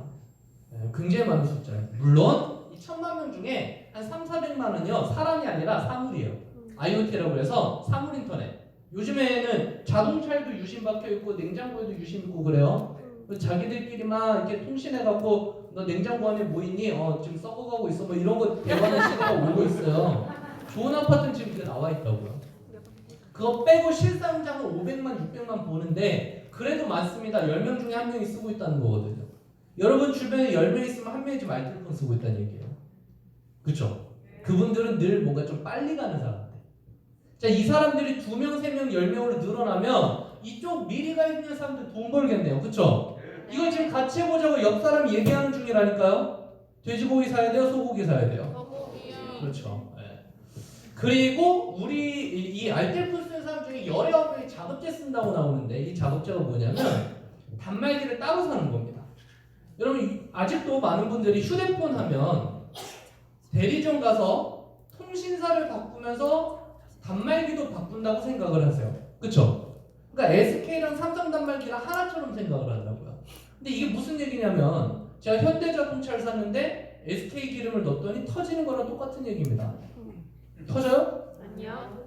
굉장히 많은 숫자예요. 물론 이 1000만 명 중에 한 3,400만은요 사람이 아니라 사물이에요. IoT라고 해서 사물 인터넷. 요즘에는 자동차에도 유심 박혀있고 냉장고에도 유심 있고 그래요. 자기들끼리만 이렇게 통신해갖고 너 냉장고 안에 뭐 있니? 지금 썩어가고 있어. 뭐 이런 거 대화하는 시대가 오고 있어요. 좋은 아파트는 지금 그게 나와 있다고요. 그거 빼고 실사용량은 500만, 600만 보는데 그래도 많습니다. 10명 중에 1명이 쓰고 있다는 거거든요. 여러분 주변에 10명 있으면 1명이 지금 알뜰폰 쓰고 있다는 얘기예요. 그쵸? 그분들은 늘 뭔가 좀 빨리 가는 사람들. 자, 이 사람들이 2명, 3명, 10명으로 늘어나면 이쪽 미리가 있는 사람들 돈 벌겠네요. 그쵸? 이거 지금 같이 해보자고 옆 사람이 얘기하는 중이라니까요. 돼지고기 사야 돼요? 소고기 사야 돼요? 소고기요. 그렇죠. 그리고 우리 이 알뜰폰 쓰는 사람 중에 19명이 작업제 쓴다고 나오는데 이 작업제가 뭐냐면 단말기를 따로 사는 겁니다. 여러분 아직도 많은 분들이 휴대폰 하면 대리점 가서 통신사를 바꾸면서 단말기도 바꾼다고 생각을 하세요. 그쵸? 그러니까 SK랑 삼성 단말기가 하나처럼 생각을 한다고요. 근데 이게 무슨 얘기냐면 제가 현대자동차를 샀는데 SK 기름을 넣었더니 터지는 거랑 똑같은 얘기입니다. 터져요? 아니요.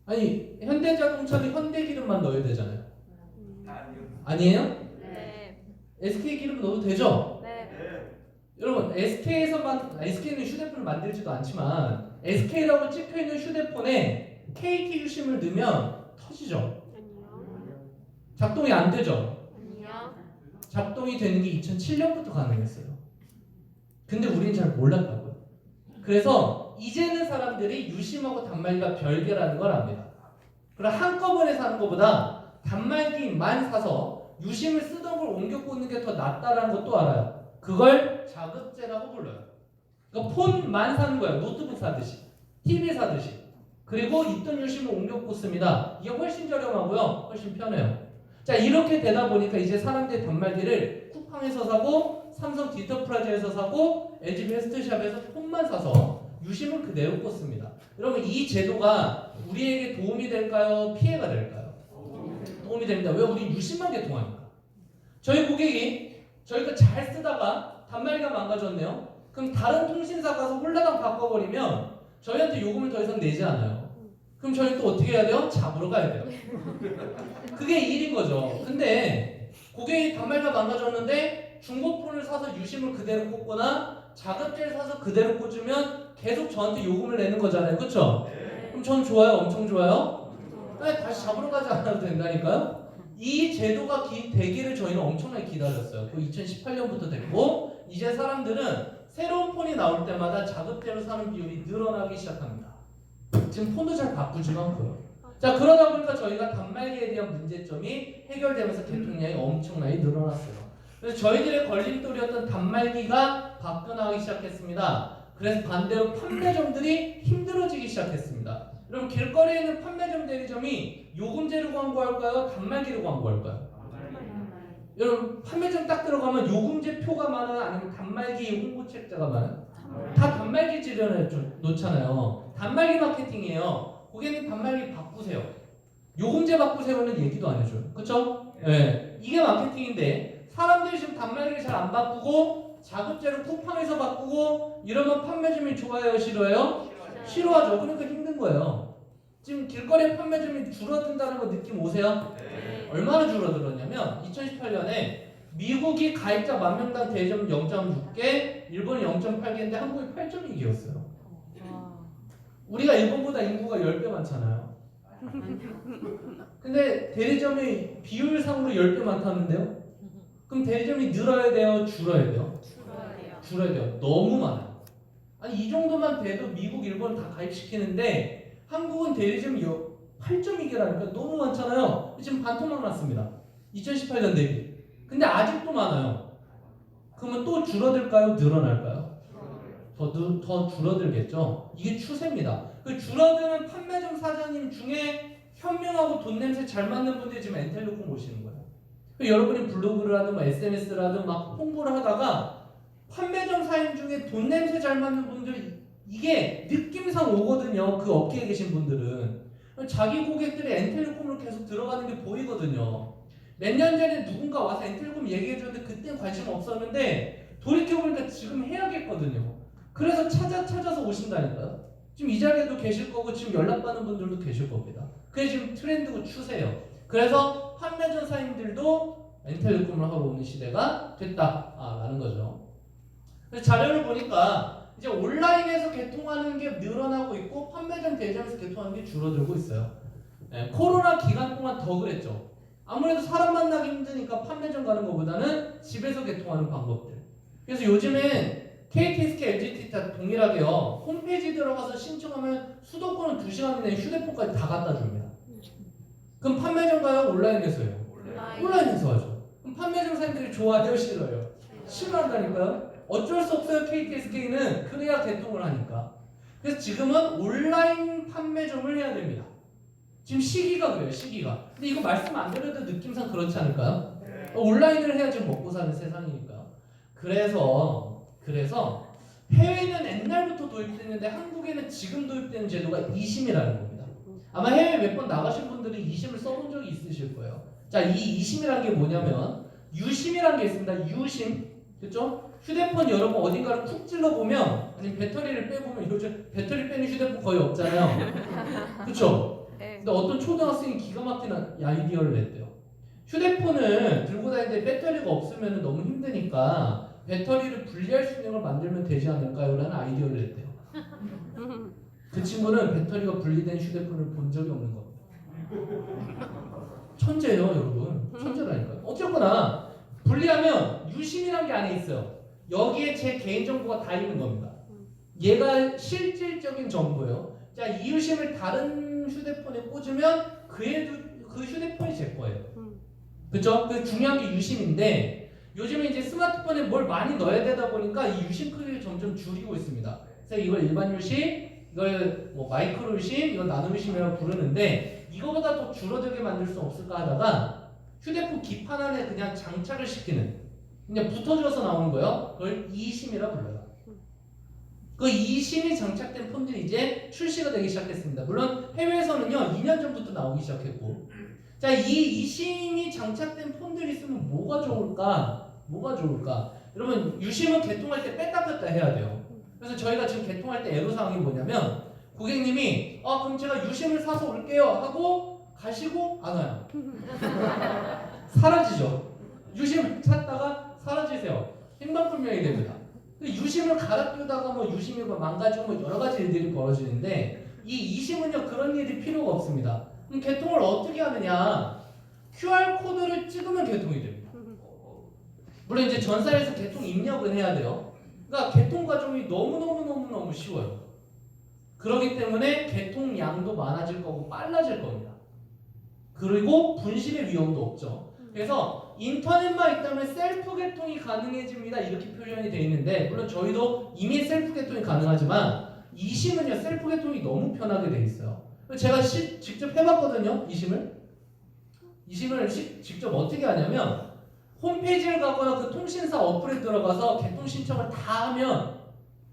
아니 현대자동차는 현대기름만 넣어야 되잖아요. 아니에요? 네. SK 기름 넣어도 되죠? 네. 여러분 SK는 휴대폰을 만들지도 않지만 SK라고 찍혀있는 휴대폰에 KT 유심을 넣으면 터지죠? 아니요. 작동이 안 되죠? 아니요. 작동이 되는 게 2007년부터 가능했어요. 근데 우리는 잘 몰랐다고요. 그래서 이제는 사람들이 유심하고 단말기가 별개라는 걸 압니다. 그럼 한꺼번에 사는 것보다 단말기만 사서 유심을 쓰던 걸 옮겨 꽂는 게 더 낫다라는 것도 알아요. 그걸 자급제라고 불러요. 그러니까 폰만 사는 거예요. 노트북 사듯이, TV 사듯이. 그리고 있던 유심을 옮겨 꽂습니다. 이게 훨씬 저렴하고요. 훨씬 편해요. 자, 이렇게 되다 보니까 이제 사람들이 단말기를 쿠팡에서 사고 삼성 디터프라자에서 사고 LG 베스트샵에서 폰만 사서 유심을 그대로 꽂습니다. 여러분 이 제도가 우리에게 도움이 될까요? 피해가 될까요? 도움이 됩니다. 왜? 우리 유심만 개통하니까. 저희 고객이 저희가 잘 쓰다가 단말기가 망가졌네요. 그럼 다른 통신사 가서 홀라당 바꿔버리면 저희한테 요금을 더 이상 내지 않아요. 그럼 저희 또 어떻게 해야 돼요? 잡으러 가야 돼요. 그게 일인 거죠. 근데 고객이 단말기가 망가졌는데 중고폰을 사서 유심을 그대로 꽂거나 자급제를 사서 그대로 꽂으면 계속 저한테 요금을 내는 거잖아요. 그쵸? 그럼 전 좋아요? 엄청 좋아요? 다시 잡으러 가지 않아도 된다니까요? 이 제도가 되기를 저희는 엄청나게 기다렸어요. 그 2018년부터 됐고 이제 사람들은 새로운 폰이 나올 때마다 자급제로 사는 비율이 늘어나기 시작합니다. 지금 폰도 잘 바꾸지도 않고요. 자, 그러다 보니까 저희가 단말기에 대한 문제점이 해결되면서 개통량이 엄청나게 늘어났어요. 그래서 저희들의 걸림돌이었던 단말기가 바뀌어나가기 시작했습니다. 그래서 반대로 판매점들이 힘들어지기 시작했습니다. 여러분, 길거리에 있는 판매점 대리점이 요금제로 광고할까요? 단말기로 광고할까요? 여러분, 판매점 딱 들어가면 요금제 표가 많아요? 아니면 단말기 홍보 책자가 많아요? 다 단말기 지련해 놓잖아요. 단말기 마케팅이에요. 고객님 단말기 바꾸세요. 요금제 바꾸세요는 얘기도 안 해줘요. 그쵸? 네. 이게 마케팅인데 사람들이 지금 단말기를 잘 안 바꾸고 자급제로 쿠팡에서 바꾸고 이러면 판매점이 좋아요? 싫어요? 싫어하죠. 그러니까 힘든 거예요. 지금 길거리에 판매점이 줄어든다는 거 느낌 오세요? 얼마나 줄어들었냐면 2018년에 미국이 가입자 만 명당 대리점 0.6개, 일본이 0.8개인데 한국이 8.2개였어요. 우리가 일본보다 인구가 10배 많잖아요. 근데 대리점이 비율상으로 10배 많다는데요? 그럼 대리점이 늘어야 돼요? 줄어야 돼요? 줄어야 돼요. 너무 많아요. 아니 이 정도만 돼도 미국, 일본 다 가입시키는데 한국은 대리점이 8.2개라니까 너무 많잖아요. 지금 반토막 났습니다. 2018년 대비. 근데 아직도 많아요. 그러면 또 줄어들까요? 늘어날까요? 더 줄어들겠죠. 이게 추세입니다. 그 줄어드는 판매점 사장님 중에 현명하고 돈 냄새 잘 맞는 분들이 지금 엔텔레콤 오시는 거예요. 여러분이 블로그를 하든 SNS를 하든 막 홍보를 하다가 판매점 사장님 중에 돈 냄새 잘 맞는 분들 이게 느낌상 오거든요. 그 업계에 계신 분들은 자기 고객들이 엔텔레콤으로 계속 들어가는 게 보이거든요. 몇 년 전에 누군가 와서 엔텔레콤 얘기해줬는데 그땐 관심 없었는데 돌이켜보니까 지금 해야겠거든요. 그래서 찾아서 오신다니까요. 지금 이 자리에도 계실 거고 지금 연락받는 분들도 계실 겁니다. 그게 지금 트렌드고 추세예요. 그래서 판매점 사장님들도 엔텔레콤을 하러 오는 시대가 됐다라는 거죠. 그래서 자료를 보니까 이제 온라인에서 개통하는 게 늘어나고 있고 판매점 대리점에서 개통하는 게 줄어들고 있어요. 코로나 기간 동안 더 그랬죠. 아무래도 사람 만나기 힘드니까 판매점 가는 것보다는 집에서 개통하는 방법들. 그래서 요즘엔 KTSK, LGT 다 동일하게요. 홈페이지 들어가서 신청하면 수도권은 2시간 이내에 휴대폰까지 다 갖다 줍니다. 그럼 판매점 가요? 온라인에서요? 온라인에서 하죠. 그럼 판매점 사람들이 좋아해요? 싫어요? 싫어한다니까요? 어쩔 수 없어요. KTSK는 그래야 개통을 하니까. 그래서 지금은 온라인 판매점을 해야 됩니다. 지금 시기가 그래요. 시기가. 근데 이거 말씀 안 드려도 느낌상 그렇지 않을까요? 온라인을 해야지 먹고 사는 세상이니까요. 그래서 해외는 옛날부터 도입됐는데 한국에는 지금 도입되는 제도가 2심이라는 겁니다. 아마 해외 몇 번 나가신 분들은 2심을 써본 적이 있으실 거예요. 자, 이 2심이라는 게 뭐냐면 유심이라는 게 있습니다. 유심. 그렇죠? 휴대폰 여러분 어딘가를 쿡 찔러보면 아니면 배터리를 빼보면 요즘 배터리 빼는 휴대폰 거의 없잖아요. 그렇죠? 근데 어떤 초등학생이 기가 막힌 아이디어를 냈대요. 휴대폰을 들고 다니는데 배터리가 없으면 너무 힘드니까 배터리를 분리할 수 있는 걸 만들면 되지 않을까요? 라는 아이디어를 냈대요. 그 친구는 배터리가 분리된 휴대폰을 본 적이 없는 겁니다. 천재예요, 여러분. 천재라니까요. 어쨌거나 분리하면 유심이라는 게 안에 있어요. 여기에 제 개인정보가 다 있는 겁니다. 얘가 실질적인 정보예요. 자, 이 유심을 다른 휴대폰에 꽂으면 그 휴대폰이 제 거예요. 그렇죠? 그 중요한 게 유심인데 요즘에 이제 스마트폰에 뭘 많이 넣어야 되다 보니까 이 유심 크기를 점점 줄이고 있습니다. 그래서 이걸 일반 유심, 이걸 뭐 마이크로 유심, 이걸 나노 유심이라고 부르는데 이거보다 더 줄어들게 만들 수 없을까 하다가 휴대폰 기판 안에 그냥 장착을 시키는 그냥 붙어져서 나오는 거예요. 그걸 이심이라 불러요. 그 이심이 장착된 폰들이 이제 출시가 되기 시작했습니다. 물론 해외에서는요 2년 전부터 나오기 시작했고, 자, 이 이심이 장착된 폰들이 있으면 뭐가 좋을까? 여러분 유심은 개통할 때 뺐다 뺐다 해야 돼요. 그래서 저희가 지금 개통할 때 애로사항이 뭐냐면 고객님이 그럼 제가 유심을 사서 올게요 하고 가시고 안 와요. 사라지죠. 유심을 찾다가 사라지세요. 행방불명이 됩니다. 유심을 갈아 끼우다가 뭐 유심이 망가지고 뭐 여러 가지 일들이 벌어지는데 이 이심은요 그런 일이 필요가 없습니다. 그럼 개통을 어떻게 하느냐? QR 코드를 찍으면 개통이 됩니다. 물론 이제 전산에서 개통 입력은 해야 돼요. 그러니까 개통 과정이 너무 쉬워요. 그렇기 때문에 개통량도 많아질 거고 빨라질 겁니다. 그리고 분실의 위험도 없죠. 그래서 인터넷만 있다면 셀프 개통이 가능해집니다. 이렇게 표현이 되어 있는데 물론 저희도 이미 셀프 개통이 가능하지만 이심은요 셀프 개통이 너무 편하게 되어 있어요. 제가 직접 해봤거든요. 이심을 직접 어떻게 하냐면 홈페이지를 가거나 그 통신사 어플에 들어가서 개통 신청을 다 하면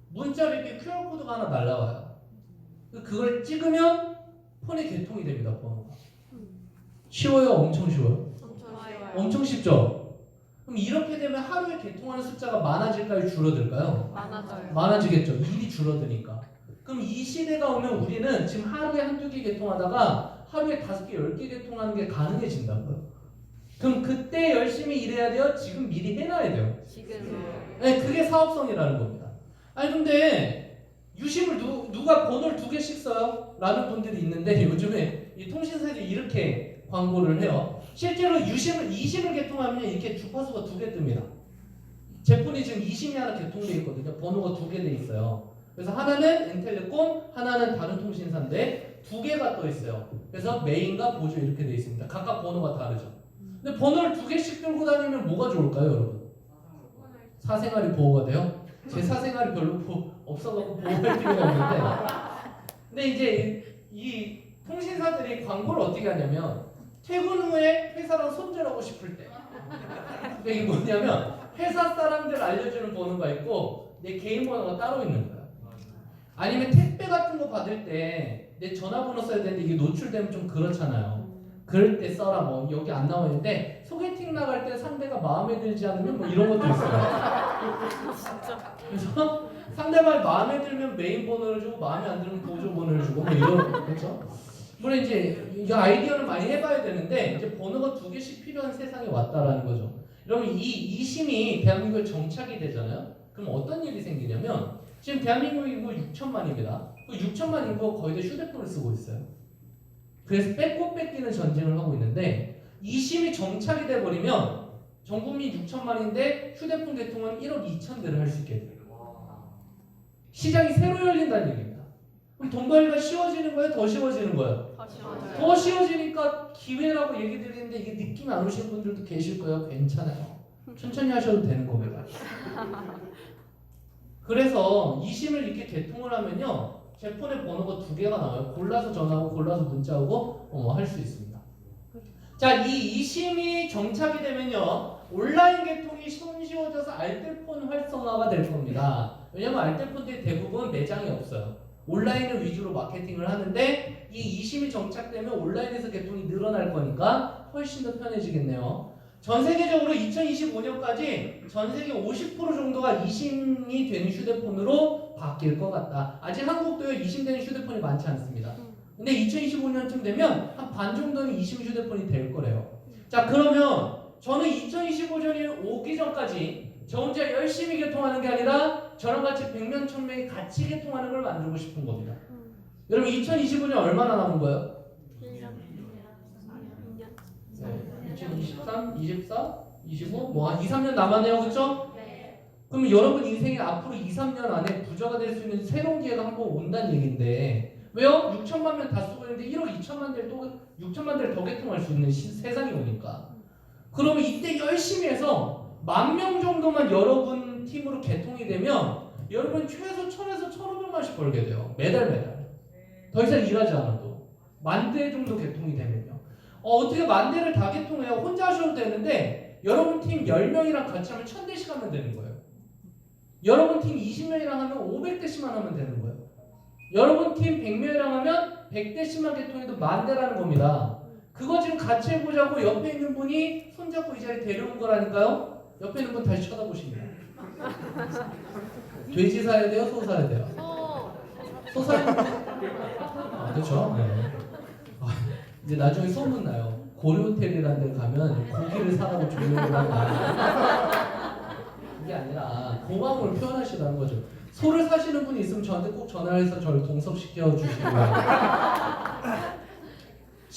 문자로 이렇게 QR코드가 하나 날라와요. 그걸 찍으면 폰에 개통이 됩니다. 번호가. 쉬워요? 엄청 쉬워요? 엄청 쉽죠? 그럼 이렇게 되면 하루에 개통하는 숫자가 많아질까요? 줄어들까요? 많아져요. 많아지겠죠. 일이 줄어드니까. 그럼 이 시대가 오면 우리는 지금 하루에 한두 개 개통하다가 하루에 5개, 10개 개통하는 게 가능해진다고요. 그럼 그때 열심히 일해야 돼요? 지금 미리 해놔야 돼요? 지금 네, 그게 사업성이라는 겁니다. 아니 근데 유심을 누가 번호를 2개씩 써요? 라는 분들이 있는데 요즘에 이 통신사들이 이렇게 광고를 해요. 실제로 이심을 개통하면 이렇게 주파수가 2개 뜹니다. 제 폰이 지금 이심이 하나 개통되어 있거든요. 번호가 2개 돼 있어요. 그래서 하나는 엔텔레콤, 하나는 다른 통신사인데 2개가 떠 있어요. 그래서 메인과 보조 이렇게 돼 있습니다. 각각 번호가 다르죠. 근데 번호를 2개씩 들고 다니면 뭐가 좋을까요, 여러분? 사생활이 보호가 돼요? 제 사생활이 별로 없어갖고 보호할 필요가 없는데. 근데 이제 이 통신사들이 광고를 어떻게 하냐면 퇴근 후에 회사랑 손절하고 싶을 때. 근데 이게 뭐냐면 회사 사람들 알려주는 번호가 있고 내 개인 번호가 따로 있는 거야. 아니면 택배 같은 거 받을 때 내 전화번호 써야 되는데 이게 노출되면 좀 그렇잖아요. 그럴 때 써라 뭐 여기 안 나와 있는데 소개팅 나갈 때 상대가 마음에 들지 않으면 뭐 이런 것도 있어요. 진짜. 그래서 상대방이 마음에 들면 메인 번호를 주고 마음에 안 들면 보조 번호를 주고 뭐 이런 그렇죠? 물론 이제 이 아이디어를 많이 해봐야 되는데 이제 번호가 2개씩 필요한 세상이 왔다라는 거죠. 그러면 이 심이 대한민국에 정착이 되잖아요. 그럼 어떤 일이 생기냐면 지금 대한민국 인구 6천만입니다. 그 6천만 인구가 거의 다 휴대폰을 쓰고 있어요. 그래서 뺏고 뺏기는 전쟁을 하고 있는데 이 심이 정착이 돼버리면 전 국민 6천만인데 휴대폰 개통은 1억 2천 대를 할 수 있게 돼요. 시장이 새로 열린다는 얘기입니다. 그럼 돈 벌기가 쉬워지는 거예요? 더 쉬워지는 거예요? 더 쉬워지니까 기회라고 얘기 드리는데 이게 느낌 안 오시는 분들도 계실 거예요. 괜찮아요. 천천히 하셔도 되는 겁니다. 그래서 이 심을 이렇게 개통을 하면요. 제 폰에 번호가 2개가 나와요. 골라서 전화하고 골라서 문자하고 할 수 있습니다. 자, 이 심이 정착이 되면요. 온라인 개통이 손쉬워져서 알뜰폰 활성화가 될 겁니다. 왜냐면 알뜰폰들이 대부분 매장이 없어요. 온라인을 위주로 마케팅을 하는데 이 이심이 정착되면 온라인에서 개통이 늘어날 거니까 훨씬 더 편해지겠네요. 전 세계적으로 2025년까지 전 세계 50% 정도가 이심이 되는 휴대폰으로 바뀔 것 같다. 아직 한국도요 이심되는 휴대폰이 많지 않습니다. 근데 2025년쯤 되면 한 반 정도는 이심 휴대폰이 될 거래요. 자, 그러면 저는 2025년이 오기 전까지 저 혼자 열심히 개통하는 게 아니라 저랑 같이 100명, 1000명이 같이 개통하는 걸 만들고 싶은 겁니다. 여러분 2025년 얼마나 남은 거예요? 2023, 24, 25, 뭐 한 2, 3년 남았네요. 그렇죠? 그럼 여러분 인생에 앞으로 2, 3년 안에 부자가 될 수 있는 새로운 기회가 한번 온다는 얘기인데 왜요? 6천만 명 다 쓰고 있는데 1억 2천만 대를 또 6천만 대를 더 개통할 수 있는 세상이 오니까 그러면 이때 열심히 해서 10,000명 정도만 여러분 팀으로 개통이 되면 여러분 최소 1,000에서 1,500만씩 벌게 돼요. 매달 더 이상 일하지 않아도 10,000대 정도 개통이 되면요. 어떻게 10,000대를 다 개통해요? 혼자 하셔도 되는데 여러분 팀 10명이랑 같이 하면 1,000대씩 하면 되는 거예요. 여러분 팀 20명이랑 하면 500대씩만 하면 되는 거예요. 여러분 팀 100명이랑 하면 100대씩만 개통해도 10,000대라는 겁니다. 그거 지금 같이 해보자고 옆에 있는 분이 손잡고 이 자리에 데려온 거라니까요. 옆에 있는 분 다시 쳐다보십니다. 돼지 사야 돼요? 소 사야 돼요? 소 사야 돼요? 아, 그렇죠. 네. 이제 나중에 소문 나요. 고려호텔이라는 데 가면 고기를 사라고 조용을 하고 그게 아니라 고마움을 표현하시라는 거죠. 소를 사시는 분이 있으면 저한테 꼭 전화해서 저를 동섭시켜 주시고요.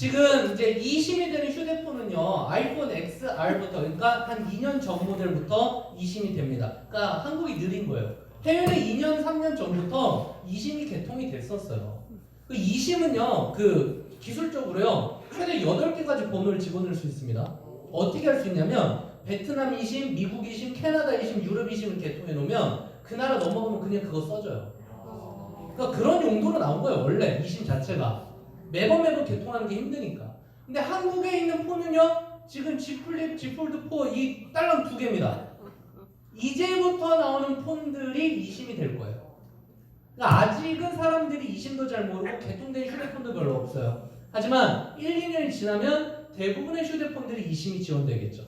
지금 이제 2심이 되는 휴대폰은요, 아이폰 XR부터, 그러니까 한 2년 전 모델부터 2심이 됩니다. 그러니까 한국이 느린 거예요. 해외는 2년, 3년 전부터 2심이 개통이 됐었어요. 그 2심은요, 그 기술적으로요, 최대 8개까지 번호를 집어넣을 수 있습니다. 어떻게 할 수 있냐면, 베트남 2심, 미국 2심, 캐나다 2심, 유럽 2심을 개통해 놓으면 그 나라 넘어가면 그냥 그거 써줘요. 그러니까 그런 용도로 나온 거예요, 원래 2심 자체가. 매번 개통하는 게 힘드니까. 근데 한국에 있는 폰은요, 지금 G 플립, G 폴드 4 이 딸랑 2개입니다. 이제부터 나오는 폰들이 2심이 될 거예요. 그러니까 아직은 사람들이 2심도 잘 모르고 개통된 휴대폰도 별로 없어요. 하지만 1, 2년이 지나면 대부분의 휴대폰들이 2심이 지원되겠죠.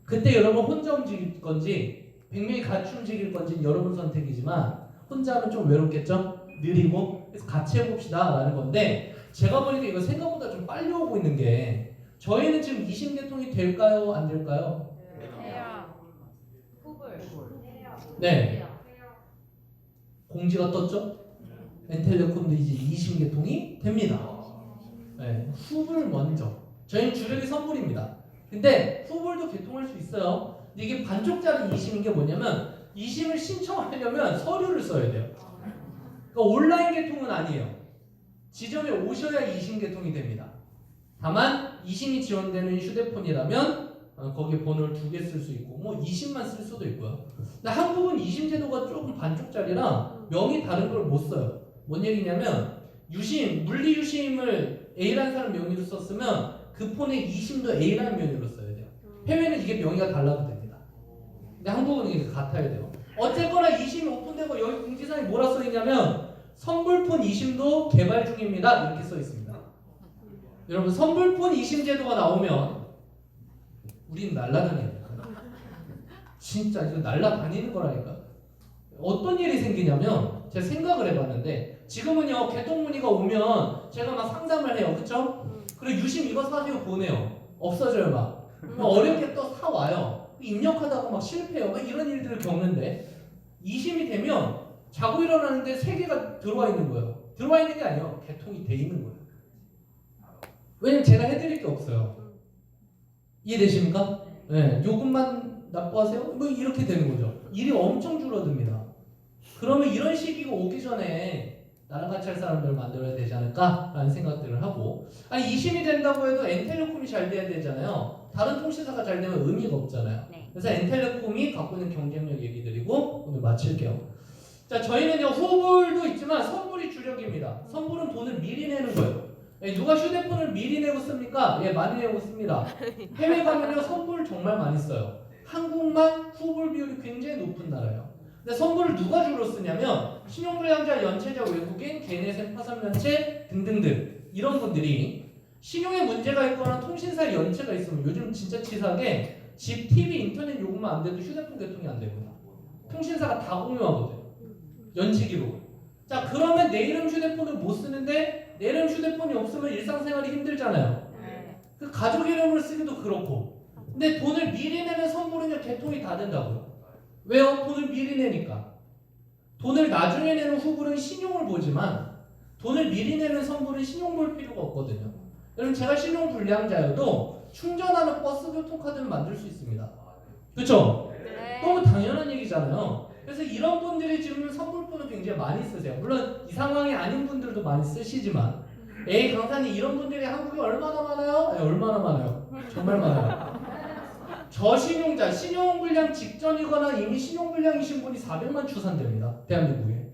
그때 여러분 혼자 움직일 건지 100명이 같이 움직일 건지는 여러분 선택이지만 혼자 하면 좀 외롭겠죠? 느리고. 그래서 같이 해봅시다 라는 건데, 제가 보니까 이거 생각보다 좀 빨리 오고 있는 게, 저희는 지금 2심 개통이 될까요? 안 될까요? 네. 공지가 떴죠? 엔텔레콤도 이제 2심 개통이 됩니다. 네. 후불 먼저. 저희는 주력이 선불입니다. 근데 후불도 개통할 수 있어요. 근데 이게 반쪽짜리 2심인 게 뭐냐면, 2심을 신청하려면 서류를 써야 돼요. 그러니까 온라인 개통은 아니에요. 지점에 오셔야 2심 개통이 됩니다. 다만 2심이 지원되는 휴대폰이라면 거기에 번호를 2개 쓸 수 있고 뭐 2심만 쓸 수도 있고요. 근데 한국은 2심 제도가 조금 반쪽짜리라 명이 다른 걸 못 써요. 뭔 얘기냐면 유심, 물리 유심을 A라는 사람 명의로 썼으면 그 폰에 2심도 A라는 명의로 써야 돼요. 해외는 이게 명의가 달라도 됩니다. 근데 한국은 이게 같아야 돼요. 어쨌거나 2심이 오픈되고 여기 공지사에 뭐라 써있냐면 선불폰 2심도 개발 중입니다. 이렇게 써 있습니다. 여러분 선불폰 2심 제도가 나오면 우린 날라다녀야 돼요. 진짜 이거 날라다니는 거라니까. 어떤 일이 생기냐면 제가 생각을 해봤는데 지금은요 개통 문의가 오면 제가 막 상담을 해요. 그쵸? 그리고 유심 이거 사세요 보내요. 없어져요 막. 어렵게 또 사와요. 입력하다가 막 실패해요. 막 이런 일들을 겪는데 2심이 되면 자고 일어나는데 3개가 들어와 있는 거예요. 들어와 있는 게 아니에요. 개통이 돼 있는 거예요. 왜냐면 제가 해드릴 게 없어요. 이해되십니까? 네, 요금만 납부하세요? 뭐 이렇게 되는 거죠. 일이 엄청 줄어듭니다. 그러면 이런 시기가 오기 전에 나랑 같이 할 사람들을 만들어야 되지 않을까라는 생각들을 하고, 아니 2심이 된다고 해도 엔텔레콤이 잘 돼야 되잖아요. 다른 통신사가 잘 되면 의미가 없잖아요. 그래서 엔텔레콤이 갖고 있는 경쟁력 얘기 드리고 오늘 마칠게요. 자, 저희는요 후불도 있지만 선불이 주력입니다. 선불은 돈을 미리 내는 거예요. 누가 휴대폰을 미리 내고 씁니까? 예, 많이 내고 씁니다. 해외 가면요 선불 정말 많이 써요. 한국만 후불 비율이 굉장히 높은 나라예요. 근데 선불을 누가 주로 쓰냐면 신용불량자, 연체자, 외국인, 개인회생, 파산면체 등등등 이런 분들이 신용에 문제가 있거나 통신사에 연체가 있으면 요즘 진짜 치사하게 집, TV, 인터넷 요금만 안 돼도 휴대폰 개통이 안 되거든요. 통신사가 다 공유하거든요. 연체 기록. 자, 그러면 내 이름 휴대폰을 못 쓰는데 내 이름 휴대폰이 없으면 일상생활이 힘들잖아요. 그 가족 이름을 쓰기도 그렇고. 근데 돈을 미리 내는 선불은요 개통이 다 된다고요. 왜요? 돈을 미리 내니까. 돈을 나중에 내는 후불은 신용을 보지만 돈을 미리 내는 선불은 신용 볼 필요가 없거든요. 여러분 제가 신용 불량자여도 충전하는 버스 교통카드는 만들 수 있습니다. 그렇죠? 너무 당연한 얘기잖아요. 그래서 이런 분들이 지금 선불폰을 굉장히 많이 쓰세요. 물론 이 상황이 아닌 분들도 많이 쓰시지만 에이 강사님 이런 분들이 한국에 얼마나 많아요? 네, 얼마나 많아요? 정말 많아요. 저신용자, 신용불량 직전이거나 이미 신용불량이신 분이 400만 추산됩니다. 대한민국에.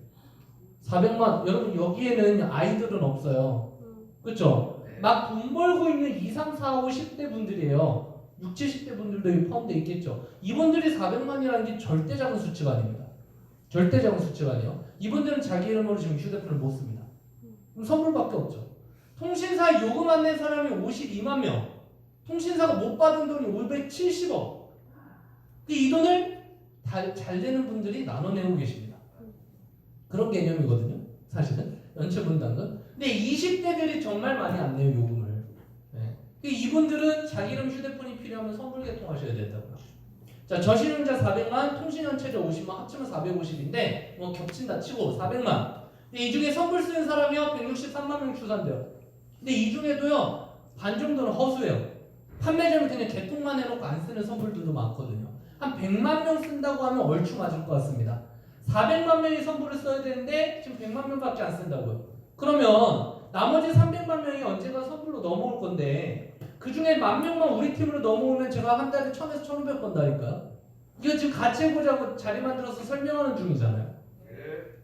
400만. 여러분 여기에는 아이들은 없어요. 그렇죠? 막 돈 벌고 있는 2, 3, 4, 5, 10대 분들이에요. 60, 70대 분들도 포함되어 있겠죠. 이분들이 400만이라는 게 절대 작은 수치가 아닙니다. 절대 작은 수치가 아니에요. 이분들은 자기 이름으로 지금 휴대폰을 못 씁니다. 그럼 선불밖에 없죠. 통신사 요금 안 낸 사람이 52만 명. 통신사가 못 받은 돈이 570억. 이 돈을 잘 되는 분들이 나눠내고 계십니다. 그런 개념이거든요. 사실은 연체 분담금. 근데 20대들이 정말 많이 안 내요 요금을. 네. 이분들은 자기 이름 휴대폰이 필요하면 선불 개통하셔야 된다고요. 자, 저신용자 400만, 통신연체자 50만 합치면 450인데 뭐 겹친다 치고 400만. 근데 이 중에 선불 쓰는 사람이요 163만 명 추산돼요. 근데 이 중에도요 반 정도는 허수예요. 판매점이 그냥 개통만 해놓고 안 쓰는 선불들도 많거든요. 한 100만 명 쓴다고 하면 얼추 맞을 것 같습니다. 400만 명이 선불을 써야 되는데 지금 100만 명밖에 안 쓴다고요. 그러면 나머지 300만 명이 언제가 선불로 넘어올 건데 그 중에 10,000명만 우리 팀으로 넘어오면 제가 한 달에 1,000에서 1,500 번다니까요. 이거 지금 같이 해보자고 자리 만들어서 설명하는 중이잖아요.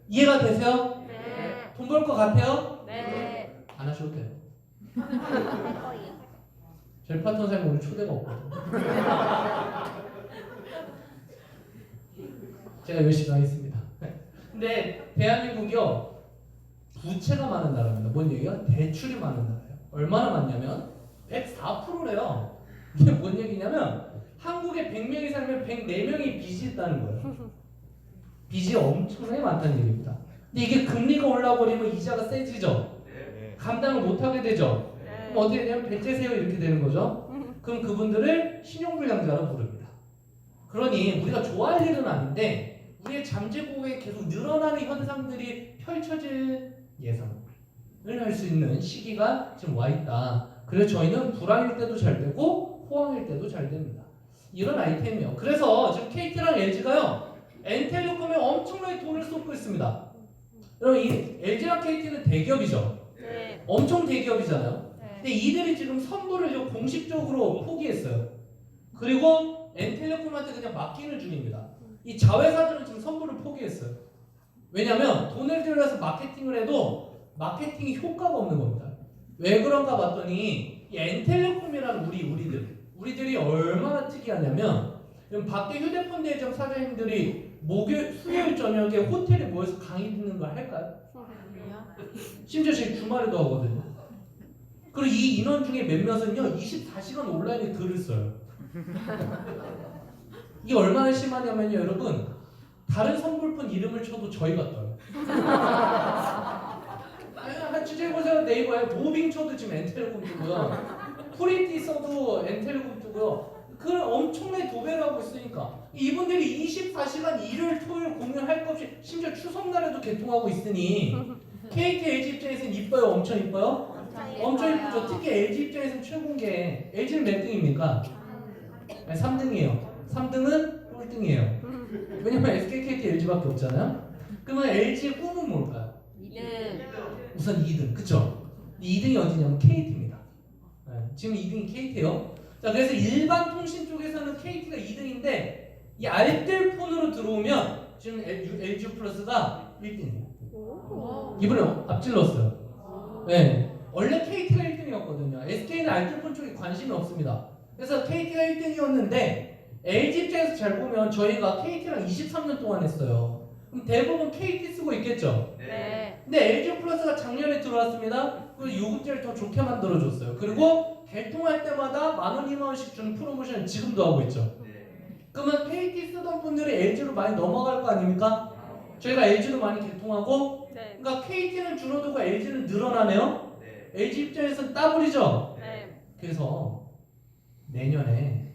이해가 되세요? 네. 돈 벌 것 같아요? 네. 안 하셔도 돼요. 젤 파트너 살면 우리 초대가 없거든요. 제가 열심히 하겠습니다. 근데 대한민국이요 부채가 많은 나라입니다. 뭔 얘기야? 대출이 많은 나라예요. 얼마나 많냐면 104%래요. 이게 뭔 얘기냐면 한국에 100명이 살면 104명이 빚이 있다는 거예요. 빚이 엄청나게 많다는 얘기입니다. 근데 이게 금리가 올라버리면 이자가 세지죠. 감당을 못하게 되죠. 그럼 어떻게 되냐면 배째세요 이렇게 되는 거죠. 그럼 그분들을 신용불량자로 부릅니다. 그러니 우리가 좋아할 일은 아닌데 우리의 잠재고에 계속 늘어나는 현상들이 펼쳐질 예상을 할 수 있는 시기가 지금 와 있다. 그래서 저희는 불황일 때도 잘 되고 호황일 때도 잘 됩니다. 이런 아이템이에요. 그래서 지금 KT랑 LG가요 엔텔레콤에 엄청나게 돈을 쏟고 있습니다. 여러분 이 LG랑 KT는 대기업이죠. 네. 엄청 대기업이잖아요. 근데 이들이 지금 선불을 공식적으로 포기했어요. 그리고 엔텔레콤한테 그냥 맡기는 중입니다. 이 자회사들은 지금 선불을 포기했어요. 왜냐면 돈을 들여서 마케팅을 해도 마케팅이 효과가 없는 겁니다. 왜 그런가 봤더니 이 엔텔레콤이라는 우리들이 얼마나 특이하냐면 밖에 휴대폰 대리점 사장님들이 수요일 저녁에 호텔에 모여서 강의 듣는 걸 할까요? 심지어 지금 주말에도 하거든요. 그리고 이 인원 중에 몇몇은요 24시간 온라인에 글을 써요. 이게 얼마나 심하냐면요 여러분 다른 선불폰 이름을 쳐도 저희가 떠요. 한 취재해보세요. 네이버에 모빙 쳐도 지금 엔텔레콤 뜨고요. 프리티 써도 엔텔레콤 뜨고요. 그걸 엄청나게 도배를 하고 있으니까 이분들이 24시간 일요일 토요일 공연할 것 없이 심지어 추석날에도 개통하고 있으니 KT LG 입장에서는 이뻐요? 엄청 이뻐요? 엄청 이쁘죠. 특히 LG 입장에서는 최고인 게 LG는 몇 등입니까? 3등이에요. 3등은 꼴등이에요. 왜냐면 SK, KT, LG밖에 없잖아요. 그러면 LG의 꿈은 뭘까요? 우선 2등, 그쵸? 2등이 어디냐면 KT입니다. 지금 2등이 KT예요. 자, 그래서 일반 통신 쪽에서는 KT가 2등인데 이 알뜰폰으로 들어오면 지금 LG 플러스가 1등이에요. 이번에 앞질렀어요. 네. 원래 KT가 1등이었거든요. SK는 알뜰폰 쪽에 관심이 없습니다. 그래서 KT가 1등이었는데 LG 입장에서 잘 보면 저희가 KT랑 23년 동안 했어요. 그럼 대부분 KT 쓰고 있겠죠? 네. 근데 LG 플러스가 작년에 들어왔습니다. 그리고 요금제를 더 좋게 만들어줬어요. 그리고 개통할 때마다 10,000원, 20,000원씩 주는 프로모션을 지금도 하고 있죠. 그러면 KT 쓰던 분들이 LG로 많이 넘어갈 거 아닙니까? 저희가 LG도 많이 개통하고 네. 그러니까 KT는 줄어들고 LG는 늘어나네요. LG 입장에서는 따블이죠. 네. 그래서 내년에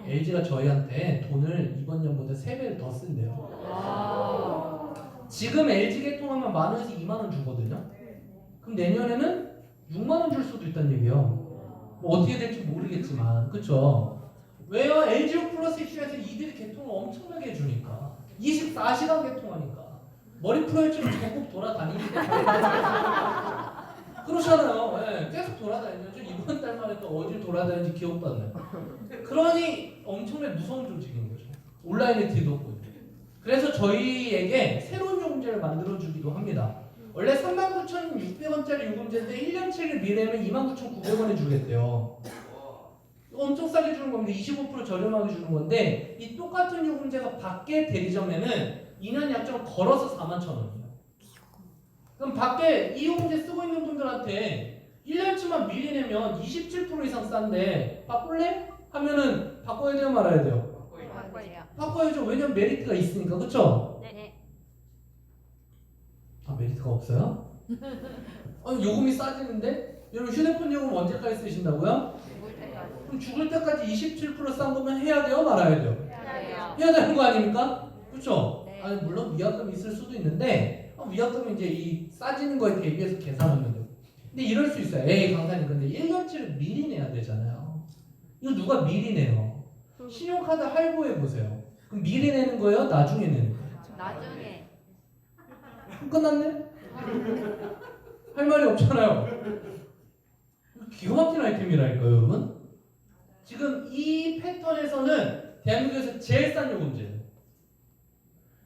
LG가 저희한테 돈을 이번 년보다 3배를 더 쓴대요. 지금 LG 개통하면 10,000원에서 20,000원 주거든요. 그럼 내년에는 60,000원 줄 수도 있다는 얘기예요. 뭐 어떻게 될지 모르겠지만, 그쵸? 왜요? LG 플러스 이슈에서 이들이 개통을 엄청나게 해주니까 24시간 개통하니까 머리 풀어야지만 전국 돌아다니니까 그러잖아요. 네, 계속 돌아다니죠. 이번 달만 해도 어딜 돌아다니는지 기억도 안 나요. 그러니 엄청나게 무서운 조직인 거죠. 온라인에 뒤도 없고. 그래서 저희에게 새로운 요금제를 만들어주기도 합니다. 원래 39,600원짜리 요금제인데 1년치를 미래면 29,900원에 주겠대요. 엄청 싸게 주는 겁니다. 25% 저렴하게 주는 건데 이 똑같은 요금제가 밖에 대리점에는 2년 약정 걸어서 41,000원이에요. 그럼 밖에 이 요금제 쓰고 있는 분들한테 1년치만 미리 내면 27% 이상 싼데 바꿀래? 하면은 바꿔야 돼요 말아야 돼요? 바꿔야죠. 왜냐면 메리트가 있으니까. 그쵸? 네. 아 메리트가 없어요? 요금이 싸지는데? 여러분 휴대폰 요금 언제까지 쓰신다고요? 그럼 죽을 때까지 27%싼 거면 해야 돼요? 말아야 돼요? 해야 되는 거 아닙니까? 그쵸? 네. 아니 물론 위약금이 있을 수도 있는데 위약금은 이제 이 싸지는 거에 대비해서 계산하면 돼요. 근데 이럴 수 있어요. 에이 강사님 근데 1년치를 미리 이거 누가 미리 내요? 신용카드 할부해 보세요. 그럼 미리 내는 거예요? 나중에 내는 거예요? 나중에. 끝났네? 할 말이 없잖아요. 기가 막힌 아이템이라니까요, 여러분. 지금 이 패턴에서는 대한민국에서 제일 싼 요금제예요.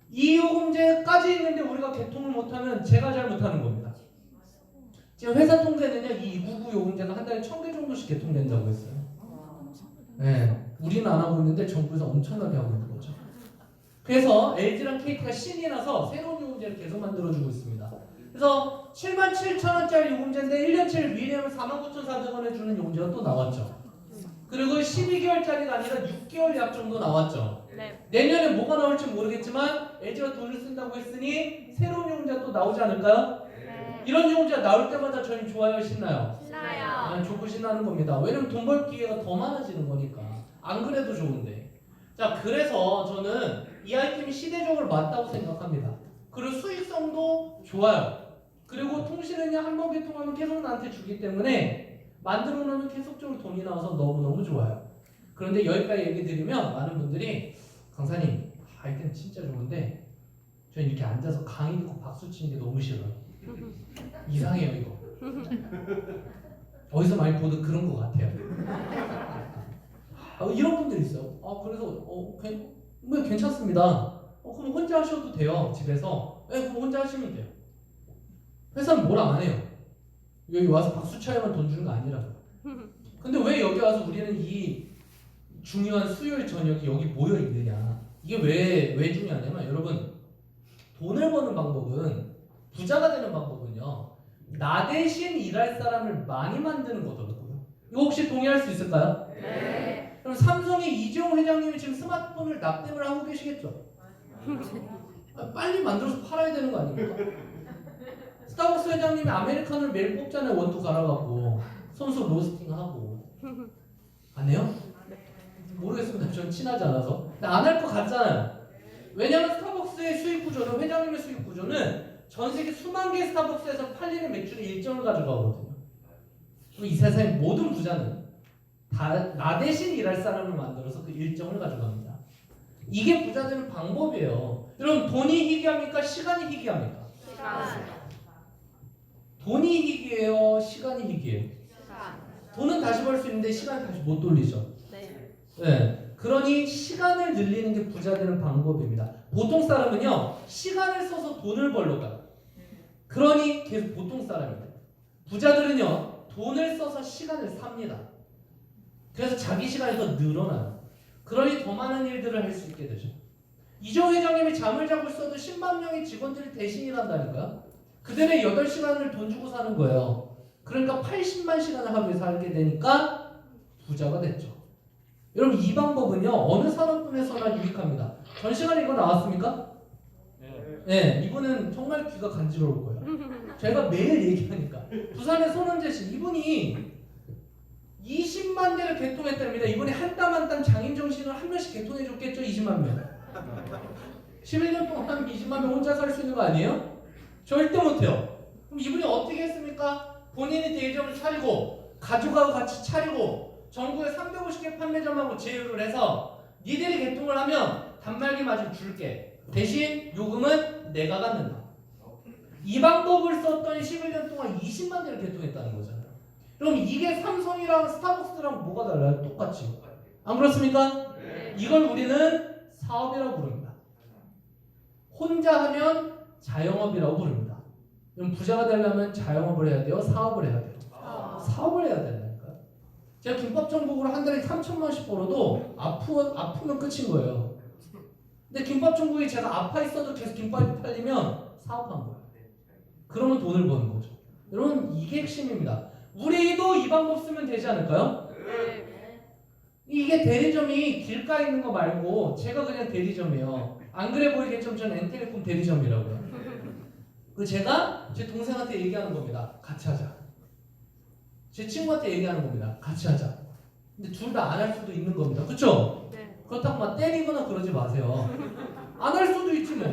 이 요금제까지 있는데 우리가 개통을 못하면 제가 잘못하는 겁니다. 지금 회사 통계는요, 이 299 요금제가 한 달에 1000개 정도씩 개통된다고 했어요. 네, 우리는 안 하고 있는데 정부에서 엄청나게 하고 있는 거죠. 그래서 LG랑 KT가 신이 나서 새로운 요금제를 계속 만들어주고 있습니다. 그래서 77,000원짜리 요금제인데 1년치를 미리 하면 49,400원에 주는 요금제가 또 나왔죠. 그리고 12개월짜리가 아니라 6개월 약 정도 나왔죠. 네. 내년에 뭐가 나올지 모르겠지만 LG가 돈을 쓴다고 했으니 새로운 요금제가 또 나오지 않을까요? 네. 이런 요금제가 나올 때마다 저희 좋아요, 신나요? 신나요. 좋고 신나는 겁니다. 왜냐면 돈 벌 기회가 더 많아지는 거니까. 안 그래도 좋은데. 자, 그래서 저는 이 아이템이 시대적으로 맞다고 생각합니다. 그리고 수익성도 좋아요. 그리고 통신은요, 한 번 개통하면 계속 나한테 주기 때문에 만들어 놓으면 계속적으로 돈이 나와서 너무너무 좋아요. 그런데 여기까지 얘기 드리면 많은 분들이 강사님, 아이템 진짜 좋은데 저는 이렇게 앉아서 강의 듣고 박수 치는 게 너무 싫어요. 이상해요, 이거. 어디서 많이 보던 그런 것 같아요. 이런 분들이 있어요. 그래서 뭐 괜찮습니다. 그럼 혼자 하셔도 돼요, 집에서. 네, 그럼 혼자 하시면 돼요. 회사는 뭐라 안 해요. 여기 와서 박수 쳐야만 돈 주는 거 아니라고요. 근데 왜 여기 와서 우리는 이 중요한 수요일 저녁이 여기 모여 있느냐? 이게 왜 중요하냐면 여러분, 돈을 버는 방법은, 부자가 되는 방법은요, 나 대신 일할 사람을 많이 만드는 거더라고요. 이거 혹시 동의할 수 있을까요? 네. 그럼 삼성의 이재용 회장님이 지금 스마트폰을 납땜을 하고 계시겠죠? 빨리 만들어서 팔아야 되는 거 아닙니까? 스타벅스 회장님이 아메리카노를 매일 뽑잖아요. 원두 갈아갖고 손수 로스팅하고. 안 해요? 모르겠습니다. 전 친하지 않아서. 근데 안 할 것 같잖아요. 왜냐면 스타벅스의 수익 구조는, 회장님의 수익 구조는 전 세계 수만 개 스타벅스에서 팔리는 매출의 일정을 가져가거든요. 그리고 이 세상의 모든 부자는 다 나 대신 일할 사람을 만들어서 그 일정을 가져갑니다. 이게 부자 되는 방법이에요. 여러분, 돈이 희귀합니까? 시간이 희귀합니까? 시간. 돈이 희귀해요? 시간이 희귀해요? 시간. 돈은 다시 벌 수 있는데 시간을 다시 못 돌리죠. 네. 네. 그러니 시간을 늘리는 게 부자 되는 방법입니다. 보통 사람은요, 시간을 써서 돈을 벌러 가요. 그러니 계속 보통 사람입니다. 부자들은요, 돈을 써서 시간을 삽니다. 그래서 자기 시간이 더 늘어나요. 그러니 더 많은 일들을 할 수 있게 되죠. 이재용 회장님이 잠을 자고 있어도 10만 명의 직원들이 대신 일한다니까요. 그들의 8시간을 돈 주고 사는 거예요. 그러니까 80만 시간을 하루에 살게 되니까 부자가 됐죠. 여러분, 이 방법은요, 어느 산업군에서나 유익합니다. 전 시간에 이거 나왔습니까? 네, 이분은 정말 귀가 간지러울 거예요. 제가 매일 얘기하니까. 부산의 손은재 씨, 이분이 20만 대를 개통했답니다. 이분이 한 땀 한 땀 장인 정신을 한 명씩 개통해 줬겠죠, 20만 명. 11년 동안 20만 명 혼자 살 수 있는 거 아니에요? 절대 못해요. 그럼 이분이 어떻게 했습니까? 본인이 대리점을 차리고 가족하고 같이 차리고 전국에 350개 판매점하고 제휴를 해서 니들이 개통을 하면 단말기 마저 줄게. 대신 요금은 내가 갖는다. 이 방법을 썼더니 11년 동안 20만 대를 개통했다는 거잖아요. 그럼 이게 삼성이랑 스타벅스랑 뭐가 달라요? 똑같이. 안 그렇습니까? 네. 이걸 우리는 사업이라고 부릅니다. 혼자 하면 자영업이라고 부릅니다. 그럼 부자가 되려면 자영업을 해야 돼요? 사업을 해야 돼요? 사업을 해야 된다니까요. 제가 김밥 전국으로 한 달에 3천만 원씩 벌어도 아프면 끝인 거예요. 근데 김밥 전국에 제가 아파 있어도 계속 김밥이 팔리면 사업한 거예요. 그러면 돈을 버는 거죠. 여러분, 이게 핵심입니다. 우리도 이 방법 쓰면 되지 않을까요? 네. 이게 대리점이 길가에 있는 거 말고 제가 그냥 대리점이에요. 안 그래 보이겠지만 저는 엔텔레콤 대리점이라고요. 그 제가 제 동생한테 얘기하는 겁니다. 같이 하자. 제 친구한테 얘기하는 겁니다. 같이 하자. 근데 둘 다 안 할 수도 있는 겁니다. 그렇죠? 네. 그렇다고 막 때리거나 그러지 마세요. 안 할 수도 있지 뭐.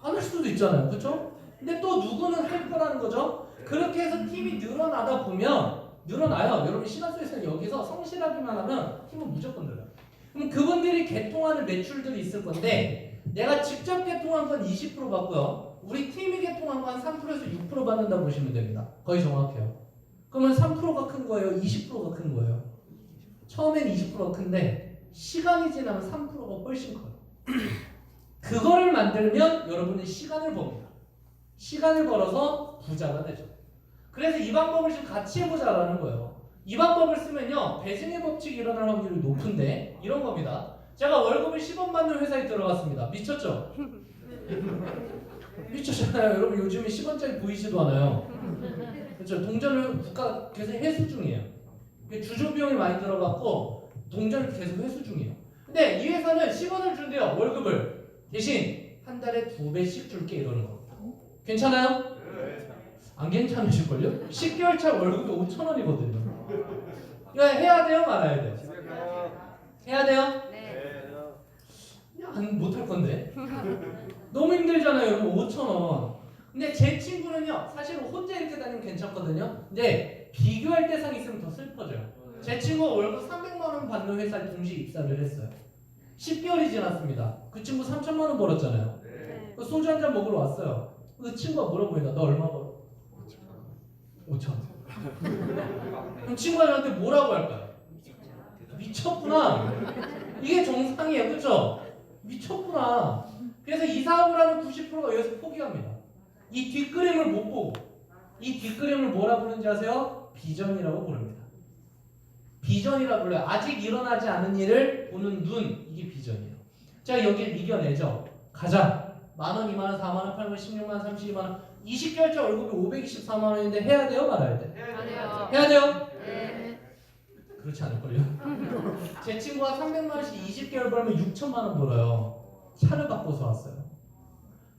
안 할 수도 있잖아요. 그렇죠? 근데 또 누구는 할 거라는 거죠. 그렇게 해서 팀이 늘어나다 보면 늘어나요. 여러분 시간 속에서 여기서 성실하기만 하면 힘은 무조건 늘어요. 그럼 그분들이 개통하는 매출들이 있을 건데 내가 직접 개통한 건 20% 받고요. 우리 팀이 개통한 건 3%에서 6% 받는다고 보시면 됩니다. 거의 정확해요. 그러면 3%가 큰 거예요? 20%가 큰 거예요? 처음엔 20%가 큰데 시간이 지나면 3%가 훨씬 커요. 그거를 만들면 여러분은 시간을 법니다. 시간을 벌어서 부자가 되죠. 그래서 이 방법을 좀 같이 해보자라는 거예요. 이 방법을 쓰면요 배승의 법칙이 일어날 확률이 높은데 이런 겁니다. 제가 월급을 10원 받는 회사에 들어갔습니다. 미쳤죠? 미쳤잖아요. 여러분 요즘에 10원짜리 보이지도 않아요. 그렇죠? 동전을 국가 계속 회수 중이에요. 주조 비용이 많이 들어갔고 동전을 계속 회수 중이에요. 근데 이 회사는 10원을 준대요. 월급을. 대신 한 달에 2배씩 줄게 이러는 겁니다. 괜찮아요? 안 괜찮으실걸요? 10개월 차 월급이 5,000원이거든요. 이거 해야 돼요? 말아야 돼요? 해야 돼요? 안 못할 건데. 너무 힘들잖아요, 여러분. 5,000원. 근데 제 친구는요, 사실 혼자 이렇게 다니면 괜찮거든요. 근데 비교할 대상이 있으면 더 슬퍼져요. 제 친구가 월급 300만 원 받는 회사에 동시에 입사를 했어요. 10개월이 지났습니다. 그 친구 3천만 원 벌었잖아요. 그 소주 한 잔 먹으러 왔어요. 그 친구가 뭐라고 했나? 너 얼마 벌어? 5천. 그럼 친구가 저한테 뭐라고 할까요? 미쳤구나. 이게 정상이에요, 그렇죠? 미쳤구나. 그래서 이 사업을 하는 90%가 여기서 포기합니다. 이 뒷그림을 못 보고 이 뒷그림을 뭐라 부르는지 아세요? 비전이라고 부릅니다. 비전이라고 불러요. 아직 일어나지 않은 일을 보는 눈, 이게 비전이에요. 자, 여기를 이겨내죠. 가자. 만원, 2만원, 4만원, 8만원, 16만원, 32만원 20개월째 월급이 524만원인데 해야 돼요? 말아야 돼? 해야 돼요? 네. 그렇지 않을걸요? 제 친구가 300만원씩 20개월 벌면 6천만원 벌어요. 차를 바꿔서 왔어요.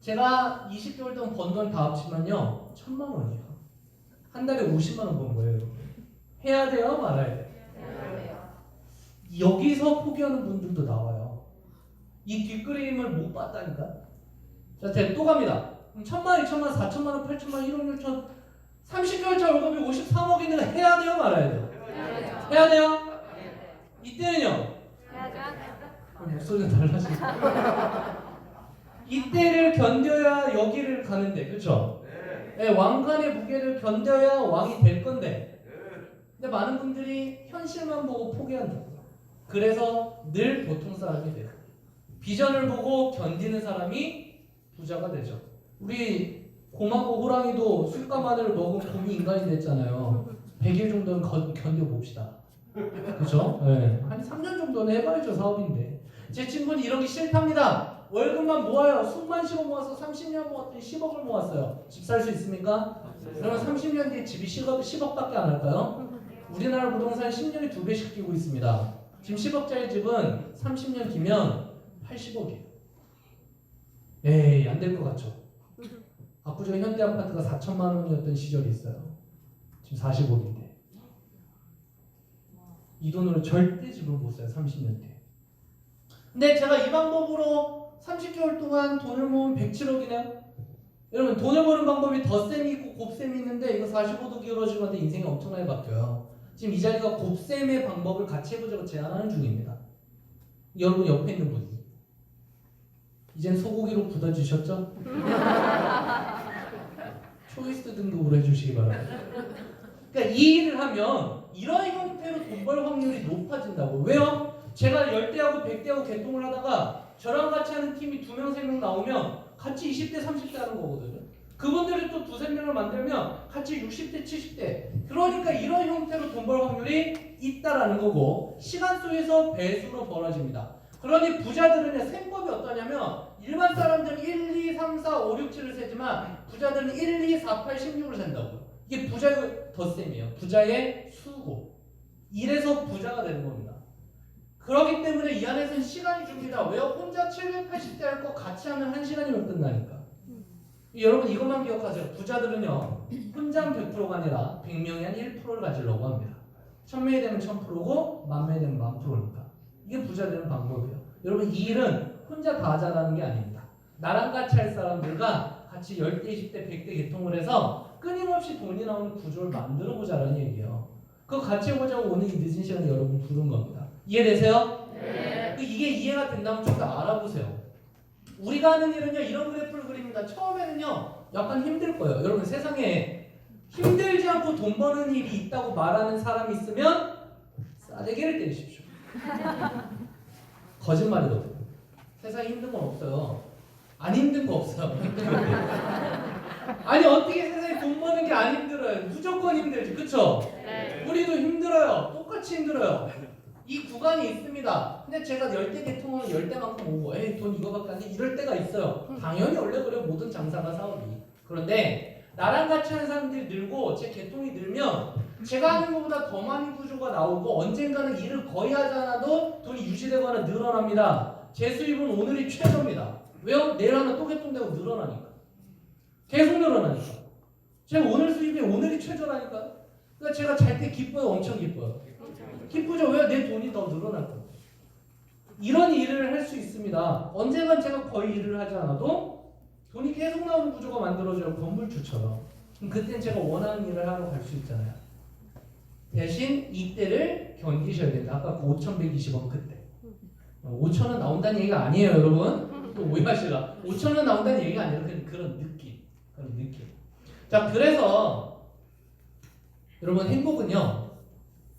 제가 20개월 동안 번 돈 다 합치면요 1,000만원이에요. 한 달에 50만원 번 거예요. 해야 돼요? 말아야 돼요? 여기서 포기하는 분들도 나와요. 이 뒷그림을 못 봤다니까. 자, 제가 또 갑니다. 그럼 1,000만, 2,000만, 4,000만, 8,000만, 1억 6천 30개월차 월급이 53억인데 해야 돼요? 말아야 돼요? 해야 돼요? 이때는요? 목소리가 달라지죠. 이때를 견뎌야 여기를 가는데, 그렇죠? 네, 왕관의 무게를 견뎌야 왕이 될 건데, 근데 많은 분들이 현실만 보고 포기한다고요. 그래서 늘 보통 사람이 돼요. 비전을 보고 견디는 사람이 부자가 되죠. 우리 곰하고 호랑이도 쑥과 마늘을 먹은 곰이 인간이 됐잖아요. 100일 정도는 견뎌봅시다. 그렇죠? 네. 한 3년 정도는 해봐야죠. 사업인데. 제 친구는 이러기 싫답니다. 월급만 모아요. 수만 씩을 모아서 30년 모았더니 10억을 모았어요. 집 살 수 있습니까? 그러면 30년 뒤에 집이 10억밖에 안 할까요? 우리나라 부동산 10년에 2배씩 뛰고 있습니다. 지금 10억짜리 집은 30년 뒤면 80억이에요. 에이, 안 될 것 같죠? 압구정 현대 아파트가 4천만 원이었던 시절이 있어요. 지금 40억인데. 이 돈으로 절대 집을 못 사요. 30년 뒤에. 근데 제가 이 방법으로 30개월 동안 돈을 모으면 107억이네요. 여러분 돈을 버는 방법이 덧셈이 있고 곱셈이 있는데 이거 45도 기울어지면 인생이 엄청나게 바뀌어요. 지금 이 자리가 곱셈의 방법을 같이 해보자고 제안하는 중입니다. 여러분 옆에 있는 분이 이젠 소고기로 굳어주셨죠? 초이스 등급으로 해주시기 바랍니다. 그러니까 이 일을 하면 이런 형태로 돈 벌 확률이 높아진다고. 왜요? 제가 10대하고 100대하고 개통을 하다가 저랑 같이 하는 팀이 2명, 3명 나오면 같이 20대, 30대 하는 거거든요. 그분들이 또 2-3명을 만들면 같이 60대, 70대. 그러니까 이런 형태로 돈 벌 확률이 있다라는 거고 시간 속에서 배수로 벌어집니다. 그러니 부자들은 생법이 어떠냐면 일반 사람들은 1, 2, 3, 4, 5, 6, 7을 세지만 부자들은 1, 2, 4, 8, 16을 센다고요. 이게 부자의 덧셈이에요. 부자의 수고. 이래서 부자가 되는 겁니다. 그렇기 때문에 이 안에서는 시간이 줍니다. 왜요? 혼자 780대 할 거 같이 하면 1시간이면 끝나니까. 여러분 이것만 기억하세요. 부자들은요. 혼자 100%가 아니라 100명이 한 1%를 가지려고 합니다. 1000명이 되면 1000%고 10,000명이 되면 10,000%니까. 이게 부자 되는 방법이에요. 여러분 이 일은 혼자 다 하자라는 게 아닙니다. 나랑 같이 할 사람들과 같이 10대, 20대, 100대 개통을 해서 끊임없이 돈이 나오는 구조를 만들어 보자라는 얘기예요. 그거 같이 해보자고 오늘 이 늦은 시간에 여러분 부른 겁니다. 이해되세요? 네. 이게 이해가 된다면 좀 더 알아보세요. 우리가 하는 일은요 이런 그래프를 그립니다. 처음에는요 약간 힘들 거예요. 여러분 세상에 힘들지 않고 돈 버는 일이 있다고 말하는 사람이 있으면 싸대기를 때리십시오. 거짓말이거든요. 세상에 힘든 건 없어요. 안 힘든 거 없어요. 아니 어떻게 세상에 돈 버는 게 안 힘들어요? 무조건 힘들지, 그쵸? 네. 우리도 힘들어요. 똑같이 힘들어요. 이 구간이 있습니다. 근데 제가 10대 개통하면 10대만큼 오고 에이 돈 이거밖에 안 돼 이럴 때가 있어요. 당연히 원래 그래요. 모든 장사가 사업이. 그런데 나랑 같이 하는 사람들이 늘고 제 개통이 늘면 제가 하는 것보다 더 많은 구조가 나오고 언젠가는 일을 거의 하지 않아도 돈이 유지되거나 늘어납니다. 제 수입은 오늘이 최저입니다. 왜요? 내일 하면 또 개통되고 늘어나니까. 계속 늘어나니까. 제가 오늘 수입이 오늘이 최저라니까. 그러니까 제가 잘 때 기뻐요. 엄청 기뻐요. 기쁘죠? 왜? 내 돈이 더 늘어날 거예요. 이런 일을 할 수 있습니다. 언젠간 제가 거의 일을 하지 않아도 돈이 계속 나오는 구조가 만들어져요. 건물주처럼. 그럼 그땐 제가 원하는 일을 하러 갈 수 있잖아요. 대신 이때를 견디셔야 된다. 아까 그 5,120원 그때. 5,000원 나온다는 얘기가 아니에요, 여러분. 또 오해하시라. 5,000원 나온다는 얘기가 아니라 그런 느낌. 그런 느낌. 자, 그래서 여러분 행복은요.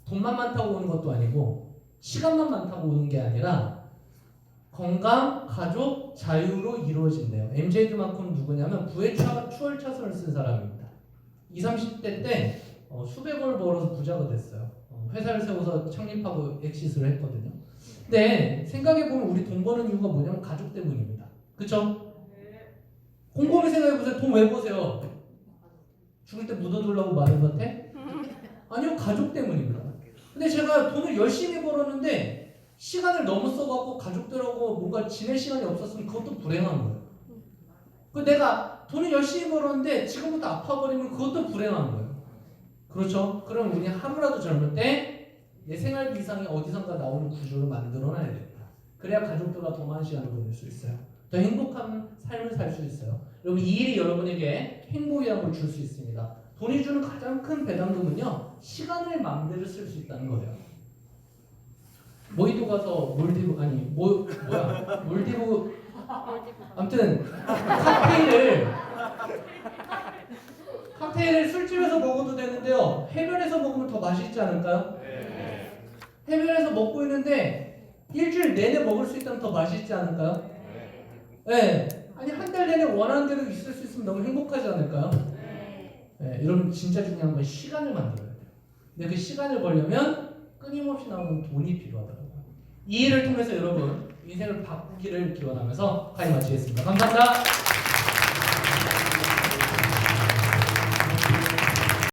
돈만 많다고 오는 것도 아니고 시간만 많다고 오는 게 아니라 건강, 가족, 자유로 이루어진대요. MJ드만큼 누구냐면 부의 추월차선을 쓴 사람입니다. 20, 30대 때 수백 원을 벌어서 부자가 됐어요. 회사를 세워서 창립하고 엑시스를 했거든요. 근데 생각해보면 우리 돈 버는 이유가 뭐냐면 가족 때문입니다. 그쵸? 곰곰이 생각해보세요. 돈 왜 버세요? 죽을 때 묻어두려고 마른 밭에? 아니요, 가족 때문입니다. 근데 제가 돈을 열심히 벌었는데 시간을 너무 써갖고 가족들하고 뭔가 지낼 시간이 없었으면 그것도 불행한 거예요. 그 내가 돈을 열심히 벌었는데 지금부터 아파버리면 그것도 불행한 거예요. 그렇죠? 그럼 우리 하루라도 젊을 때 내 생활비 이상이 어디선가 나오는 구조를 만들어놔야 됩니다. 그래야 가족들과 더 많은 시간을 보낼 수 있어요. 더 행복한 삶을 살 수 있어요. 여러분 이 일이 여러분에게 행복이라는 걸 줄 수 있습니다. 돈이 주는 가장 큰 배당금은요. 시간을 마음대로 쓸 수 있다는 거예요. 모히또 가서 몰디브 아니 뭐야 몰디브 아무튼 칵테일을 술집에서 먹어도 되는데요. 해변에서 먹으면 더 맛있지 않을까요? 해변에서 먹고 있는데 일주일 내내 먹을 수 있다면 더 맛있지 않을까요? 네. 아니 한 달 내내 원하는 대로 있을 수 있으면 너무 행복하지 않을까요? 네. 여러분 진짜 중요한 건 시간을 만들어야 돼요. 근데 그 시간을 벌려면 끊임없이 나오는 돈이 필요하더라고요. 이 일을 통해서 여러분 인생을 바꾸기를 기원하면서 강의 마치겠습니다. 감사합니다.